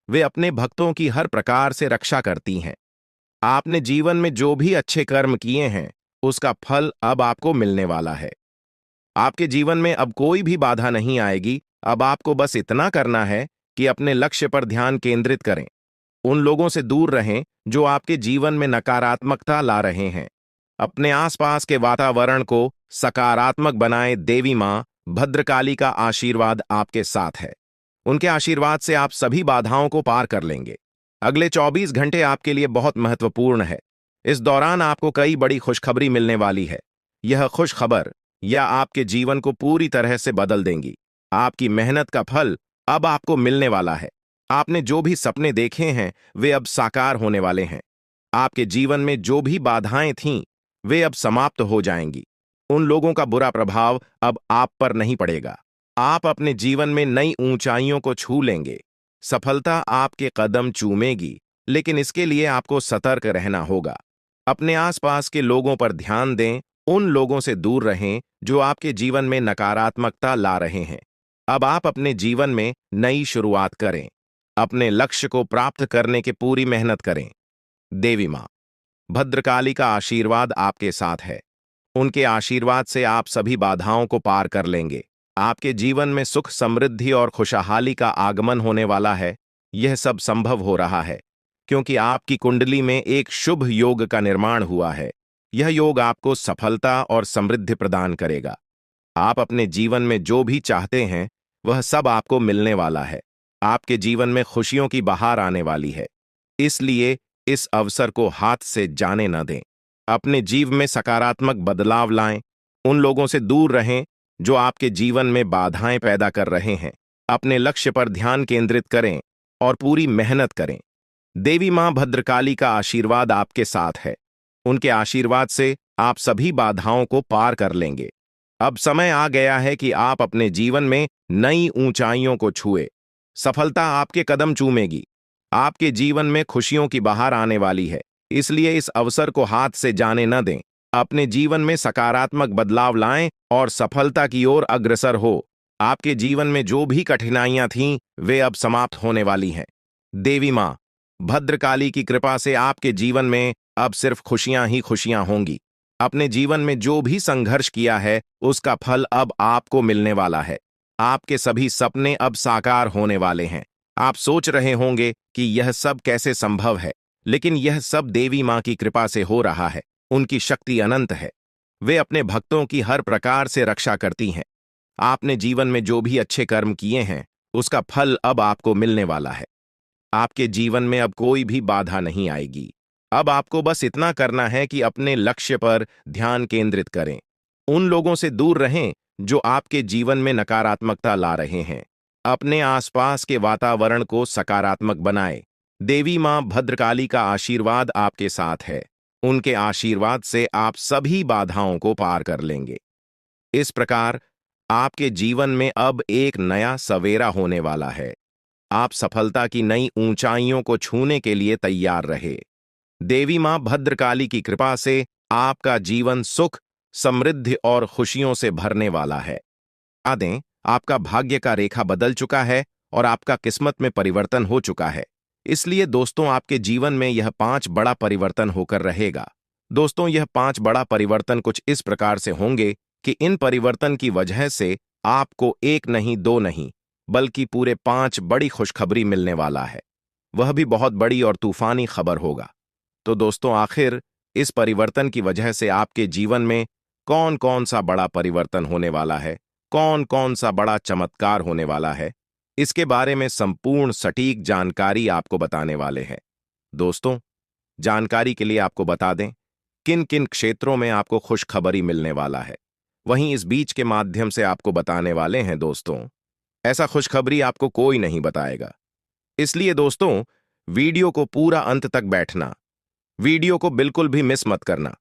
वे अपने भक्तों की हर प्रकार से रक्षा करती हैं। आपने जीवन में जो भी अच्छे कर्म किए हैं, उसका फल अब आपको मिलने वाला है। आपके जीवन में अब कोई भी बाधा नहीं आएगी। अब आपको बस इतना करना है कि अपने लक्ष्य पर ध्यान केंद्रित करें। उन लोगों से दूर रहें जो आपके जीवन में नकारात्मकता ला रहे हैं। अपने आसपास के वातावरण को सकारात्मक बनाएं। देवी मां भद्रकाली का आशीर्वाद आपके साथ है। उनके आशीर्वाद से आप सभी बाधाओं को पार कर लेंगे। अगले 24 घंटे आपके लिए बहुत महत्वपूर्ण है। इस दौरान आपको कई बड़ी खुशखबरी मिलने वाली है। यह खुशखबर या आपके जीवन को पूरी तरह से बदल देंगी। आपकी मेहनत का फल अब आपको मिलने वाला है। आपने जो भी सपने देखे हैं, वे अब साकार होने वाले हैं। आपके जीवन में जो भी बाधाएं थीं, वे अब समाप्त हो जाएंगी। उन लोगों का बुरा प्रभाव अब आप पर नहीं पड़ेगा। आप अपने जीवन में नई ऊंचाइयों को छू लेंगे। सफलता आपके कदम चूमेगी, लेकिन इसके लिए आपको सतर्क रहना होगा। अपने आसपास के लोगों पर ध्यान दें। उन लोगों से दूर रहें जो आपके जीवन में नकारात्मकता ला रहे हैं। अब आप अपने जीवन में नई शुरुआत करें। अपने लक्ष्य को प्राप्त करने की पूरी मेहनत करें। देवी मां भद्रकाली का आशीर्वाद आपके साथ है। उनके आशीर्वाद से आप सभी बाधाओं को पार कर लेंगे। आपके जीवन में सुख, समृद्धि और खुशहाली का आगमन होने वाला है। यह सब संभव हो रहा है क्योंकि आपकी कुंडली में एक शुभ योग का निर्माण हुआ है। यह योग आपको सफलता और समृद्धि प्रदान करेगा। आप अपने जीवन में जो भी चाहते हैं वह सब आपको मिलने वाला है। आपके जीवन में खुशियों की बहार आने वाली है। इसलिए इस अवसर को हाथ से जाने न दें। अपने जीवन में सकारात्मक बदलाव लाएं। उन लोगों से दूर रहें जो आपके जीवन में बाधाएं पैदा कर रहे हैं। अपने लक्ष्य पर ध्यान केंद्रित करें और पूरी मेहनत करें। देवी मां भद्रकाली का आशीर्वाद आपके साथ है। उनके आशीर्वाद से आप सभी बाधाओं को पार कर लेंगे। अब समय आ गया है कि आप अपने जीवन में नई ऊंचाइयों को छुए। सफलता आपके कदम चूमेगी। आपके जीवन में खुशियों की बहार आने वाली है। इसलिए इस अवसर को हाथ से जाने न दें। अपने जीवन में सकारात्मक बदलाव लाएं और सफलता की ओर अग्रसर हो। आपके जीवन में जो भी कठिनाइयां थीं, वे अब समाप्त होने वाली हैं। देवी मां भद्रकाली की कृपा से आपके जीवन में अब सिर्फ खुशियां ही खुशियां होंगी। अपने जीवन में जो भी संघर्ष किया है उसका फल अब आपको मिलने वाला है। आपके सभी सपने अब साकार होने वाले हैं। आप सोच रहे होंगे कि यह सब कैसे संभव है, लेकिन यह सब देवी मां की कृपा से हो रहा है। उनकी शक्ति अनंत है। वे अपने भक्तों की हर प्रकार से रक्षा करती हैं। आपने जीवन में जो भी अच्छे कर्म किए हैं उसका फल अब आपको मिलने वाला है। आपके जीवन में अब कोई भी बाधा नहीं आएगी। अब आपको बस इतना करना है कि अपने लक्ष्य पर ध्यान केंद्रित करें। उन लोगों से दूर रहें जो आपके जीवन में नकारात्मकता ला रहे हैं। अपने आसपास के वातावरण को सकारात्मक बनाएं। देवी मां भद्रकाली का आशीर्वाद आपके साथ है। उनके आशीर्वाद से आप सभी बाधाओं को पार कर लेंगे। इस प्रकार आपके जीवन में अब एक नया सवेरा होने वाला है। आप सफलता की नई ऊंचाइयों को छूने के लिए तैयार रहे। देवी मां भद्रकाली की कृपा से आपका जीवन सुख, समृद्धि और खुशियों से भरने वाला है। दें, आपका भाग्य का रेखा बदल चुका है और आपका किस्मत में परिवर्तन हो चुका है। इसलिए दोस्तों, आपके जीवन में यह 5 बड़ा परिवर्तन होकर रहेगा। दोस्तों, यह 5 बड़ा परिवर्तन कुछ इस प्रकार से होंगे कि इन परिवर्तन की वजह से आपको एक नहीं, दो नहीं, बल्कि पूरे 5 बड़ी खुशखबरी मिलने वाला है। वह भी बहुत बड़ी और तूफानी खबर होगा। तो दोस्तों, आखिर इस परिवर्तन की वजह से आपके जीवन में कौन कौन सा बड़ा परिवर्तन होने वाला है, कौन कौन सा बड़ा चमत्कार होने वाला है, इसके बारे में संपूर्ण सटीक जानकारी आपको बताने वाले हैं। दोस्तों, जानकारी के लिए आपको बता दें किन किन क्षेत्रों में आपको खुशखबरी मिलने वाला है। वहीं इस बीच के माध्यम से आपको बताने वाले हैं। दोस्तों, ऐसा खुशखबरी आपको कोई नहीं बताएगा। इसलिए दोस्तों, वीडियो को पूरा अंत तक बैठना। वीडियो को बिल्कुल भी मिस मत करना,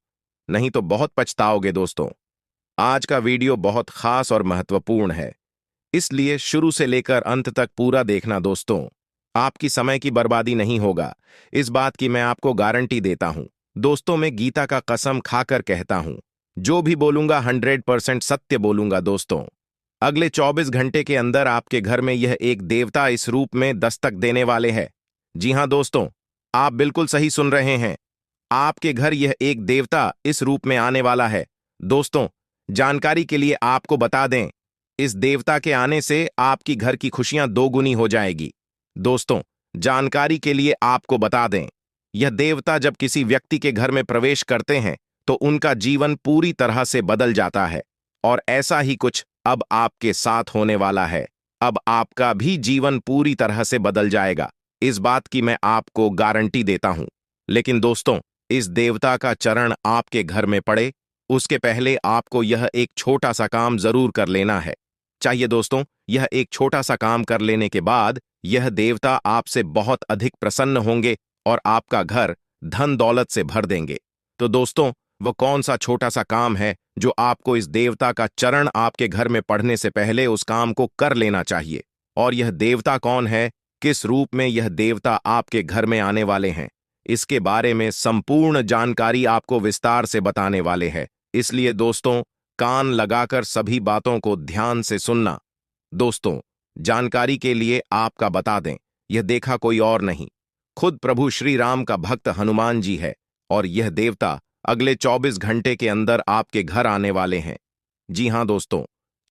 नहीं तो बहुत पछताओगे। दोस्तों, आज का वीडियो बहुत खास और महत्वपूर्ण है, इसलिए शुरू से लेकर अंत तक पूरा देखना। दोस्तों, आपकी समय की बर्बादी नहीं होगा, इस बात की मैं आपको गारंटी देता हूं। दोस्तों, मैं गीता का कसम खाकर कहता हूं, जो भी बोलूंगा 100% सत्य बोलूंगा। दोस्तों, अगले 24 घंटे के अंदर आपके घर में यह एक देवता इस रूप में दस्तक देने वाले हैं। जी हां दोस्तों, आप बिल्कुल सही सुन रहे हैं। आपके घर यह एक देवता इस रूप में आने वाला है। दोस्तों, जानकारी के लिए आपको बता दें, इस देवता के आने से आपकी घर की खुशियां दोगुनी हो जाएगी। दोस्तों, जानकारी के लिए आपको बता दें, यह देवता जब किसी व्यक्ति के घर में प्रवेश करते हैं तो उनका जीवन पूरी तरह से बदल जाता है। और ऐसा ही कुछ अब आपके साथ होने वाला है। अब आपका भी जीवन पूरी तरह से बदल जाएगा, इस बात की मैं आपको गारंटी देता हूं। लेकिन दोस्तों, इस देवता का चरण आपके घर में पड़े उसके पहले आपको यह एक छोटा सा काम जरूर कर लेना है। चाहिए दोस्तों, यह एक छोटा सा काम कर लेने के बाद यह देवता आपसे बहुत अधिक प्रसन्न होंगे और आपका घर धन दौलत से भर देंगे। तो दोस्तों, वह कौन सा छोटा सा काम है जो आपको इस देवता का चरण आपके घर में पढ़ने से पहले उस काम को कर लेना चाहिए? और यह देवता कौन है, किस रूप में यह देवता आपके घर में आने वाले हैं, इसके बारे में संपूर्ण जानकारी आपको विस्तार से बताने वाले हैं। इसलिए दोस्तों, कान लगाकर सभी बातों को ध्यान से सुनना। दोस्तों, जानकारी के लिए आपका बता दें, यह देखा कोई और नहीं, खुद प्रभु श्री राम का भक्त हनुमान जी है। और यह देवता अगले 24 घंटे के अंदर आपके घर आने वाले हैं। जी हां दोस्तों,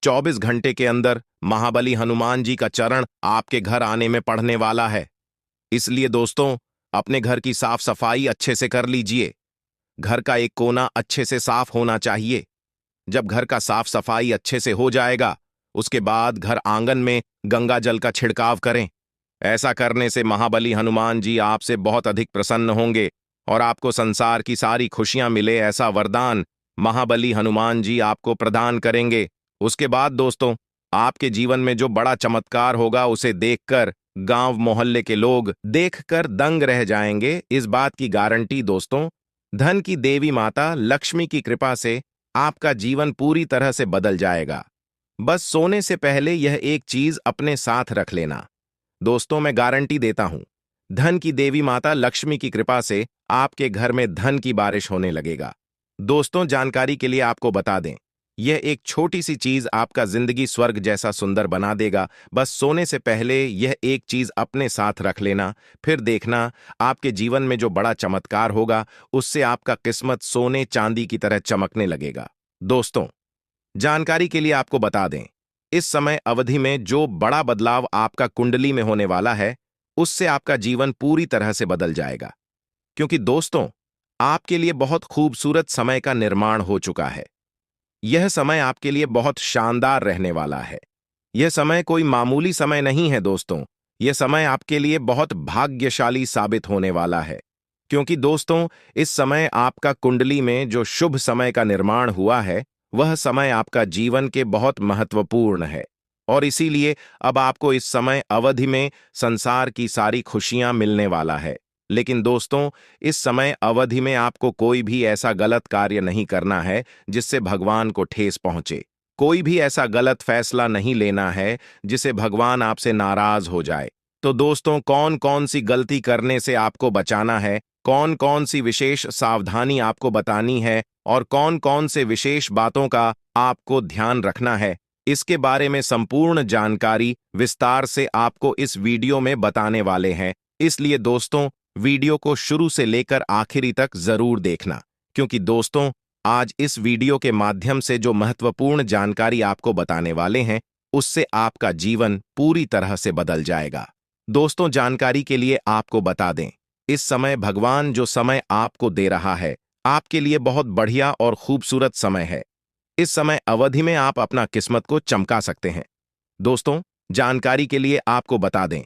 24 घंटे के अंदर महाबली हनुमान जी का चरण आपके घर आने में पड़ने वाला है। इसलिए दोस्तों, अपने घर की साफ सफाई अच्छे से कर लीजिए। घर का एक कोना अच्छे से साफ होना चाहिए। जब घर का साफ सफाई अच्छे से हो जाएगा, उसके बाद घर आंगन में गंगा जल का छिड़काव करें। ऐसा करने से महाबली हनुमान जी आपसे बहुत अधिक प्रसन्न होंगे और आपको संसार की सारी खुशियां मिले, ऐसा वरदान महाबली हनुमान जी आपको प्रदान करेंगे। उसके बाद दोस्तों, आपके जीवन में जो बड़ा चमत्कार होगा, उसे देखकर गांव मोहल्ले के लोग देखकर दंग रह जाएंगे। इस बात की गारंटी दोस्तों, धन की देवी माता लक्ष्मी की कृपा से आपका जीवन पूरी तरह से बदल जाएगा। बस सोने से पहले यह एक चीज अपने साथ रख लेना। दोस्तों, मैं गारंटी देता हूं, धन की देवी माता लक्ष्मी की कृपा से आपके घर में धन की बारिश होने लगेगा। दोस्तों, जानकारी के लिए आपको बता दें, यह एक छोटी सी चीज आपका जिंदगी स्वर्ग जैसा सुंदर बना देगा। बस सोने से पहले यह एक चीज अपने साथ रख लेना, फिर देखना आपके जीवन में जो बड़ा चमत्कार होगा, उससे आपका किस्मत सोने चांदी की तरह चमकने लगेगा। दोस्तों, जानकारी के लिए आपको बता दें, इस समय अवधि में जो बड़ा बदलाव आपका कुंडली में होने वाला है, उससे आपका जीवन पूरी तरह से बदल जाएगा। क्योंकि दोस्तों, आपके लिए बहुत खूबसूरत समय का निर्माण हो चुका है। यह समय आपके लिए बहुत शानदार रहने वाला है। यह समय कोई मामूली समय नहीं है दोस्तों, यह समय आपके लिए बहुत भाग्यशाली साबित होने वाला है। क्योंकि दोस्तों, इस समय आपका कुंडली में जो शुभ समय का निर्माण हुआ है, वह समय आपका जीवन के बहुत महत्वपूर्ण है और इसीलिए अब आपको इस समय अवधि में संसार की सारी खुशियां मिलने वाला है। लेकिन दोस्तों, इस समय अवधि में आपको कोई भी ऐसा गलत कार्य नहीं करना है जिससे भगवान को ठेस पहुंचे। कोई भी ऐसा गलत फैसला नहीं लेना है जिसे भगवान आपसे नाराज हो जाए। तो दोस्तों, कौन कौन सी गलती करने से आपको बचाना है, कौन कौन सी विशेष सावधानी आपको बतानी है और कौन कौन से विशेष बातों का आपको ध्यान रखना है, इसके बारे में संपूर्ण जानकारी विस्तार से आपको इस वीडियो में बताने वाले हैं। इसलिए दोस्तों, वीडियो को शुरू से लेकर आखिरी तक जरूर देखना, क्योंकि दोस्तों, आज इस वीडियो के माध्यम से जो महत्वपूर्ण जानकारी आपको बताने वाले हैं, उससे आपका जीवन पूरी तरह से बदल जाएगा। दोस्तों, जानकारी के लिए आपको बता दें, इस समय भगवान जो समय आपको दे रहा है, आपके लिए बहुत बढ़िया और खूबसूरत समय है। इस समय अवधि में आप अपना किस्मत को चमका सकते हैं। दोस्तों, जानकारी के लिए आपको बता दें,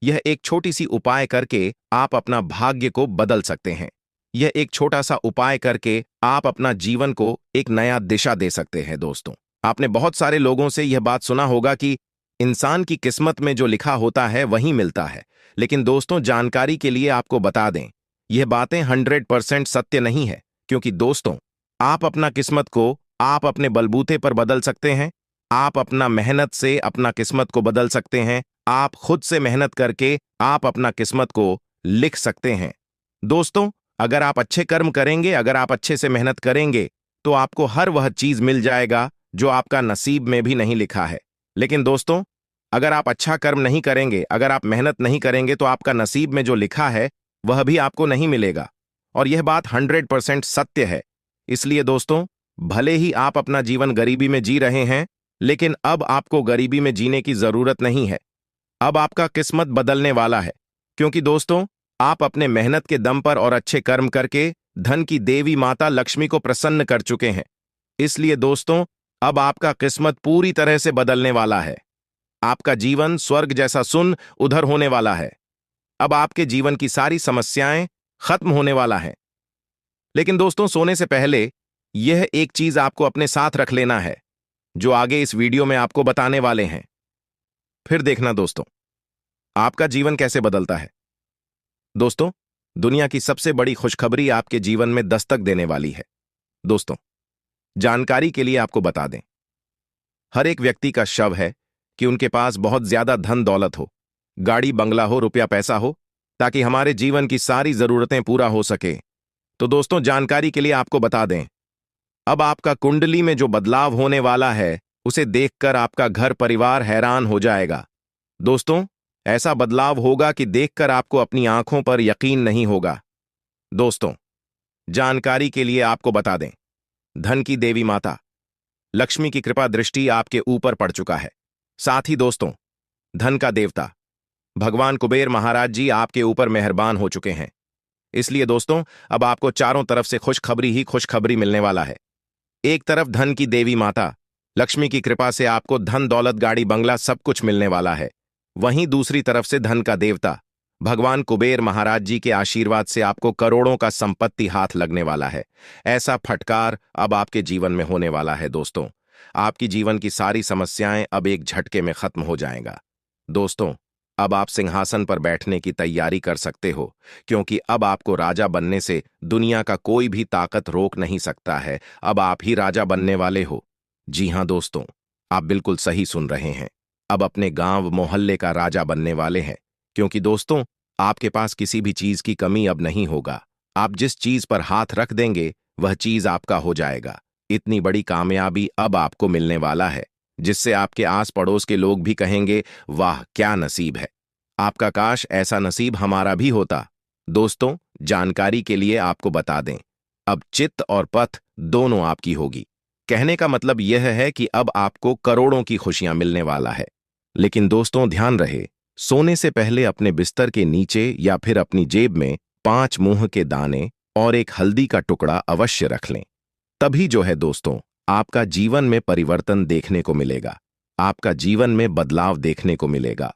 यह एक छोटी सी उपाय करके आप अपना भाग्य को बदल सकते हैं। यह एक छोटा सा उपाय करके आप अपना जीवन को एक नया दिशा दे सकते हैं। दोस्तों, आपने बहुत सारे लोगों से यह बात सुना होगा कि इंसान की किस्मत में जो लिखा होता है वही मिलता है। लेकिन दोस्तों, जानकारी के लिए आपको बता दें, यह बातें 100% सत्य नहीं है। क्योंकि दोस्तों, आप अपना किस्मत को आप अपने बलबूते पर बदल सकते हैं। आप अपना मेहनत से अपना किस्मत को बदल सकते हैं। आप खुद से मेहनत करके आप अपना किस्मत को लिख सकते हैं। दोस्तों, अगर आप अच्छे कर्म करेंगे, अगर आप अच्छे से मेहनत करेंगे, तो आपको हर वह चीज मिल जाएगा जो आपका नसीब में भी नहीं लिखा है। लेकिन दोस्तों, अगर आप अच्छा कर्म नहीं करेंगे, अगर आप मेहनत नहीं करेंगे, तो आपका नसीब में जो लिखा है वह भी आपको नहीं मिलेगा। और यह बात 100% सत्य है। इसलिए दोस्तों, भले ही आप अपना जीवन गरीबी में जी रहे हैं, लेकिन अब आपको गरीबी में जीने की जरूरत नहीं है। अब आपका किस्मत बदलने वाला है। क्योंकि दोस्तों, आप अपने मेहनत के दम पर और अच्छे कर्म करके धन की देवी माता लक्ष्मी को प्रसन्न कर चुके हैं। इसलिए दोस्तों, अब आपका किस्मत पूरी तरह से बदलने वाला है। आपका जीवन स्वर्ग जैसा सुन उधर होने वाला है। अब आपके जीवन की सारी समस्याएं खत्म होने वाला है। लेकिन दोस्तों, सोने से पहले यह एक चीज आपको अपने साथ रख लेना है, जो आगे इस वीडियो में आपको बताने वाले हैं। फिर देखना दोस्तों, आपका जीवन कैसे बदलता है। दोस्तों, दुनिया की सबसे बड़ी खुशखबरी आपके जीवन में दस्तक देने वाली है। दोस्तों, जानकारी के लिए आपको बता दें, हर एक व्यक्ति का शव है कि उनके पास बहुत ज्यादा धन दौलत हो, गाड़ी बंगला हो, रुपया पैसा हो, ताकि हमारे जीवन की सारी जरूरतें पूरा हो सके। तो दोस्तों, जानकारी के लिए आपको बता दें, अब आपका कुंडली में जो बदलाव होने वाला है, उसे देखकर आपका घर परिवार हैरान हो जाएगा। दोस्तों, ऐसा बदलाव होगा कि देखकर आपको अपनी आंखों पर यकीन नहीं होगा। दोस्तों, जानकारी के लिए आपको बता दें, धन की देवी माता लक्ष्मी की कृपा दृष्टि आपके ऊपर पड़ चुका है। साथ ही दोस्तों, धन का देवता भगवान कुबेर महाराज जी आपके ऊपर मेहरबान हो चुके हैं। इसलिए दोस्तों, अब आपको चारों तरफ से खुशखबरी ही खुशखबरी मिलने वाला है। एक तरफ धन की देवी माता लक्ष्मी की कृपा से आपको धन दौलत गाड़ी बंगला सब कुछ मिलने वाला है। वहीं दूसरी तरफ से धन का देवता भगवान कुबेर महाराज जी के आशीर्वाद से आपको करोड़ों का संपत्ति हाथ लगने वाला है। ऐसा फटकार अब आपके जीवन में होने वाला है दोस्तों। आपकी जीवन की सारी समस्याएं अब एक झटके में खत्म हो जाएगा। दोस्तों, अब आप सिंहासन पर बैठने की तैयारी कर सकते हो, क्योंकि अब आपको राजा बनने से दुनिया का कोई भी ताकत रोक नहीं सकता है। अब आप ही राजा बनने वाले हो। जी हां दोस्तों, आप बिल्कुल सही सुन रहे हैं। अब अपने गांव मोहल्ले का राजा बनने वाले हैं, क्योंकि दोस्तों, आपके पास किसी भी चीज की कमी अब नहीं होगा। आप जिस चीज पर हाथ रख देंगे वह चीज आपका हो जाएगा। इतनी बड़ी कामयाबी अब आपको मिलने वाला है, जिससे आपके आस पड़ोस के लोग भी कहेंगे, वाह क्या नसीब है, आपका काश ऐसा नसीब हमारा भी होता। दोस्तों, जानकारी के लिए आपको बता दें, अब चित्त और पथ दोनों आपकी होगी। कहने का मतलब यह है कि अब आपको करोड़ों की खुशियां मिलने वाला है। लेकिन दोस्तों, ध्यान रहे, सोने से पहले अपने बिस्तर के नीचे या फिर अपनी जेब में 5 मूंग के दाने और एक हल्दी का टुकड़ा अवश्य रख लें। तभी जो है दोस्तों, आपका जीवन में परिवर्तन देखने को मिलेगा। आपका जीवन में बदलाव देखने को मिलेगा।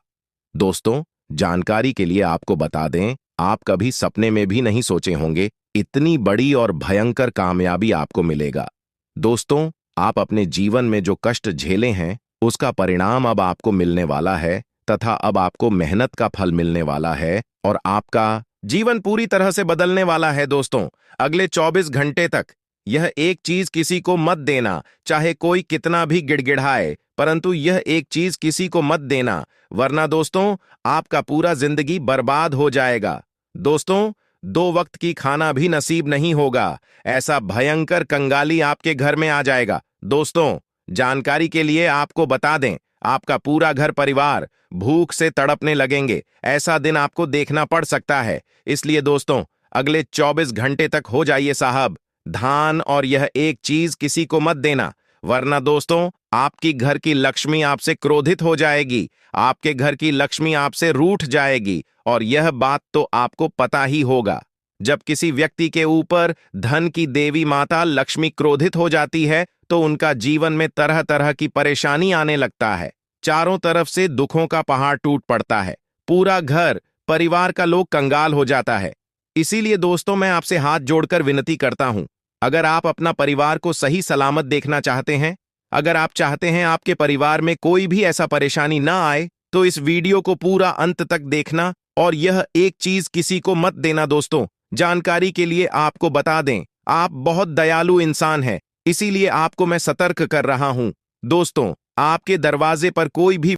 दोस्तों, जानकारी के लिए आपको बता दें, आप कभी सपने में भी नहीं सोचे होंगे इतनी बड़ी और भयंकर कामयाबी आपको मिलेगा। दोस्तों, आप अपने जीवन में जो कष्ट झेले हैं उसका परिणाम अब आपको मिलने वाला है, तथा अब आपको मेहनत का फल मिलने वाला है और आपका जीवन पूरी तरह से बदलने वाला है। दोस्तों, अगले 24 घंटे तक यह एक चीज किसी को मत देना, चाहे कोई कितना भी गिड़गिड़ाए, परंतु यह एक चीज किसी को मत देना, वरना दोस्तों आपका पूरा जिंदगी बर्बाद हो जाएगा। दोस्तों, 2 वक्त की खाना भी नसीब नहीं होगा। ऐसा भयंकर कंगाली आपके घर में आ जाएगा। दोस्तों, जानकारी के लिए आपको बता दें, आपका पूरा घर परिवार भूख से तड़पने लगेंगे। ऐसा दिन आपको देखना पड़ सकता है। इसलिए दोस्तों, अगले 24 घंटे तक हो जाइए साहब धान, और यह एक चीज किसी को मत देना, वरना दोस्तों आपकी घर की लक्ष्मी आपसे क्रोधित हो जाएगी। आपके घर की लक्ष्मी आपसे रूठ जाएगी, और यह बात तो आपको पता ही होगा। जब किसी व्यक्ति के ऊपर धन की देवी माता लक्ष्मी क्रोधित हो जाती है तो उनका जीवन में तरह तरह की परेशानी आने लगता है। चारों तरफ से दुखों का पहाड़ टूट पड़ता है। पूरा घर परिवार का लोग कंगाल हो जाता है। इसीलिए दोस्तों, मैं आपसे हाथ जोड़कर विनती करता हूं, अगर आप अपना परिवार को सही सलामत देखना चाहते हैं, अगर आप चाहते हैं आपके परिवार में कोई भी ऐसा परेशानी ना आए, तो इस वीडियो को पूरा अंत तक देखना और यह एक चीज किसी को मत देना। दोस्तों, जानकारी के लिए आपको बता दें, आप बहुत दयालु इंसान हैं, इसीलिए आपको मैं सतर्क कर रहा हूं। दोस्तों, आपके दरवाजे पर कोई भी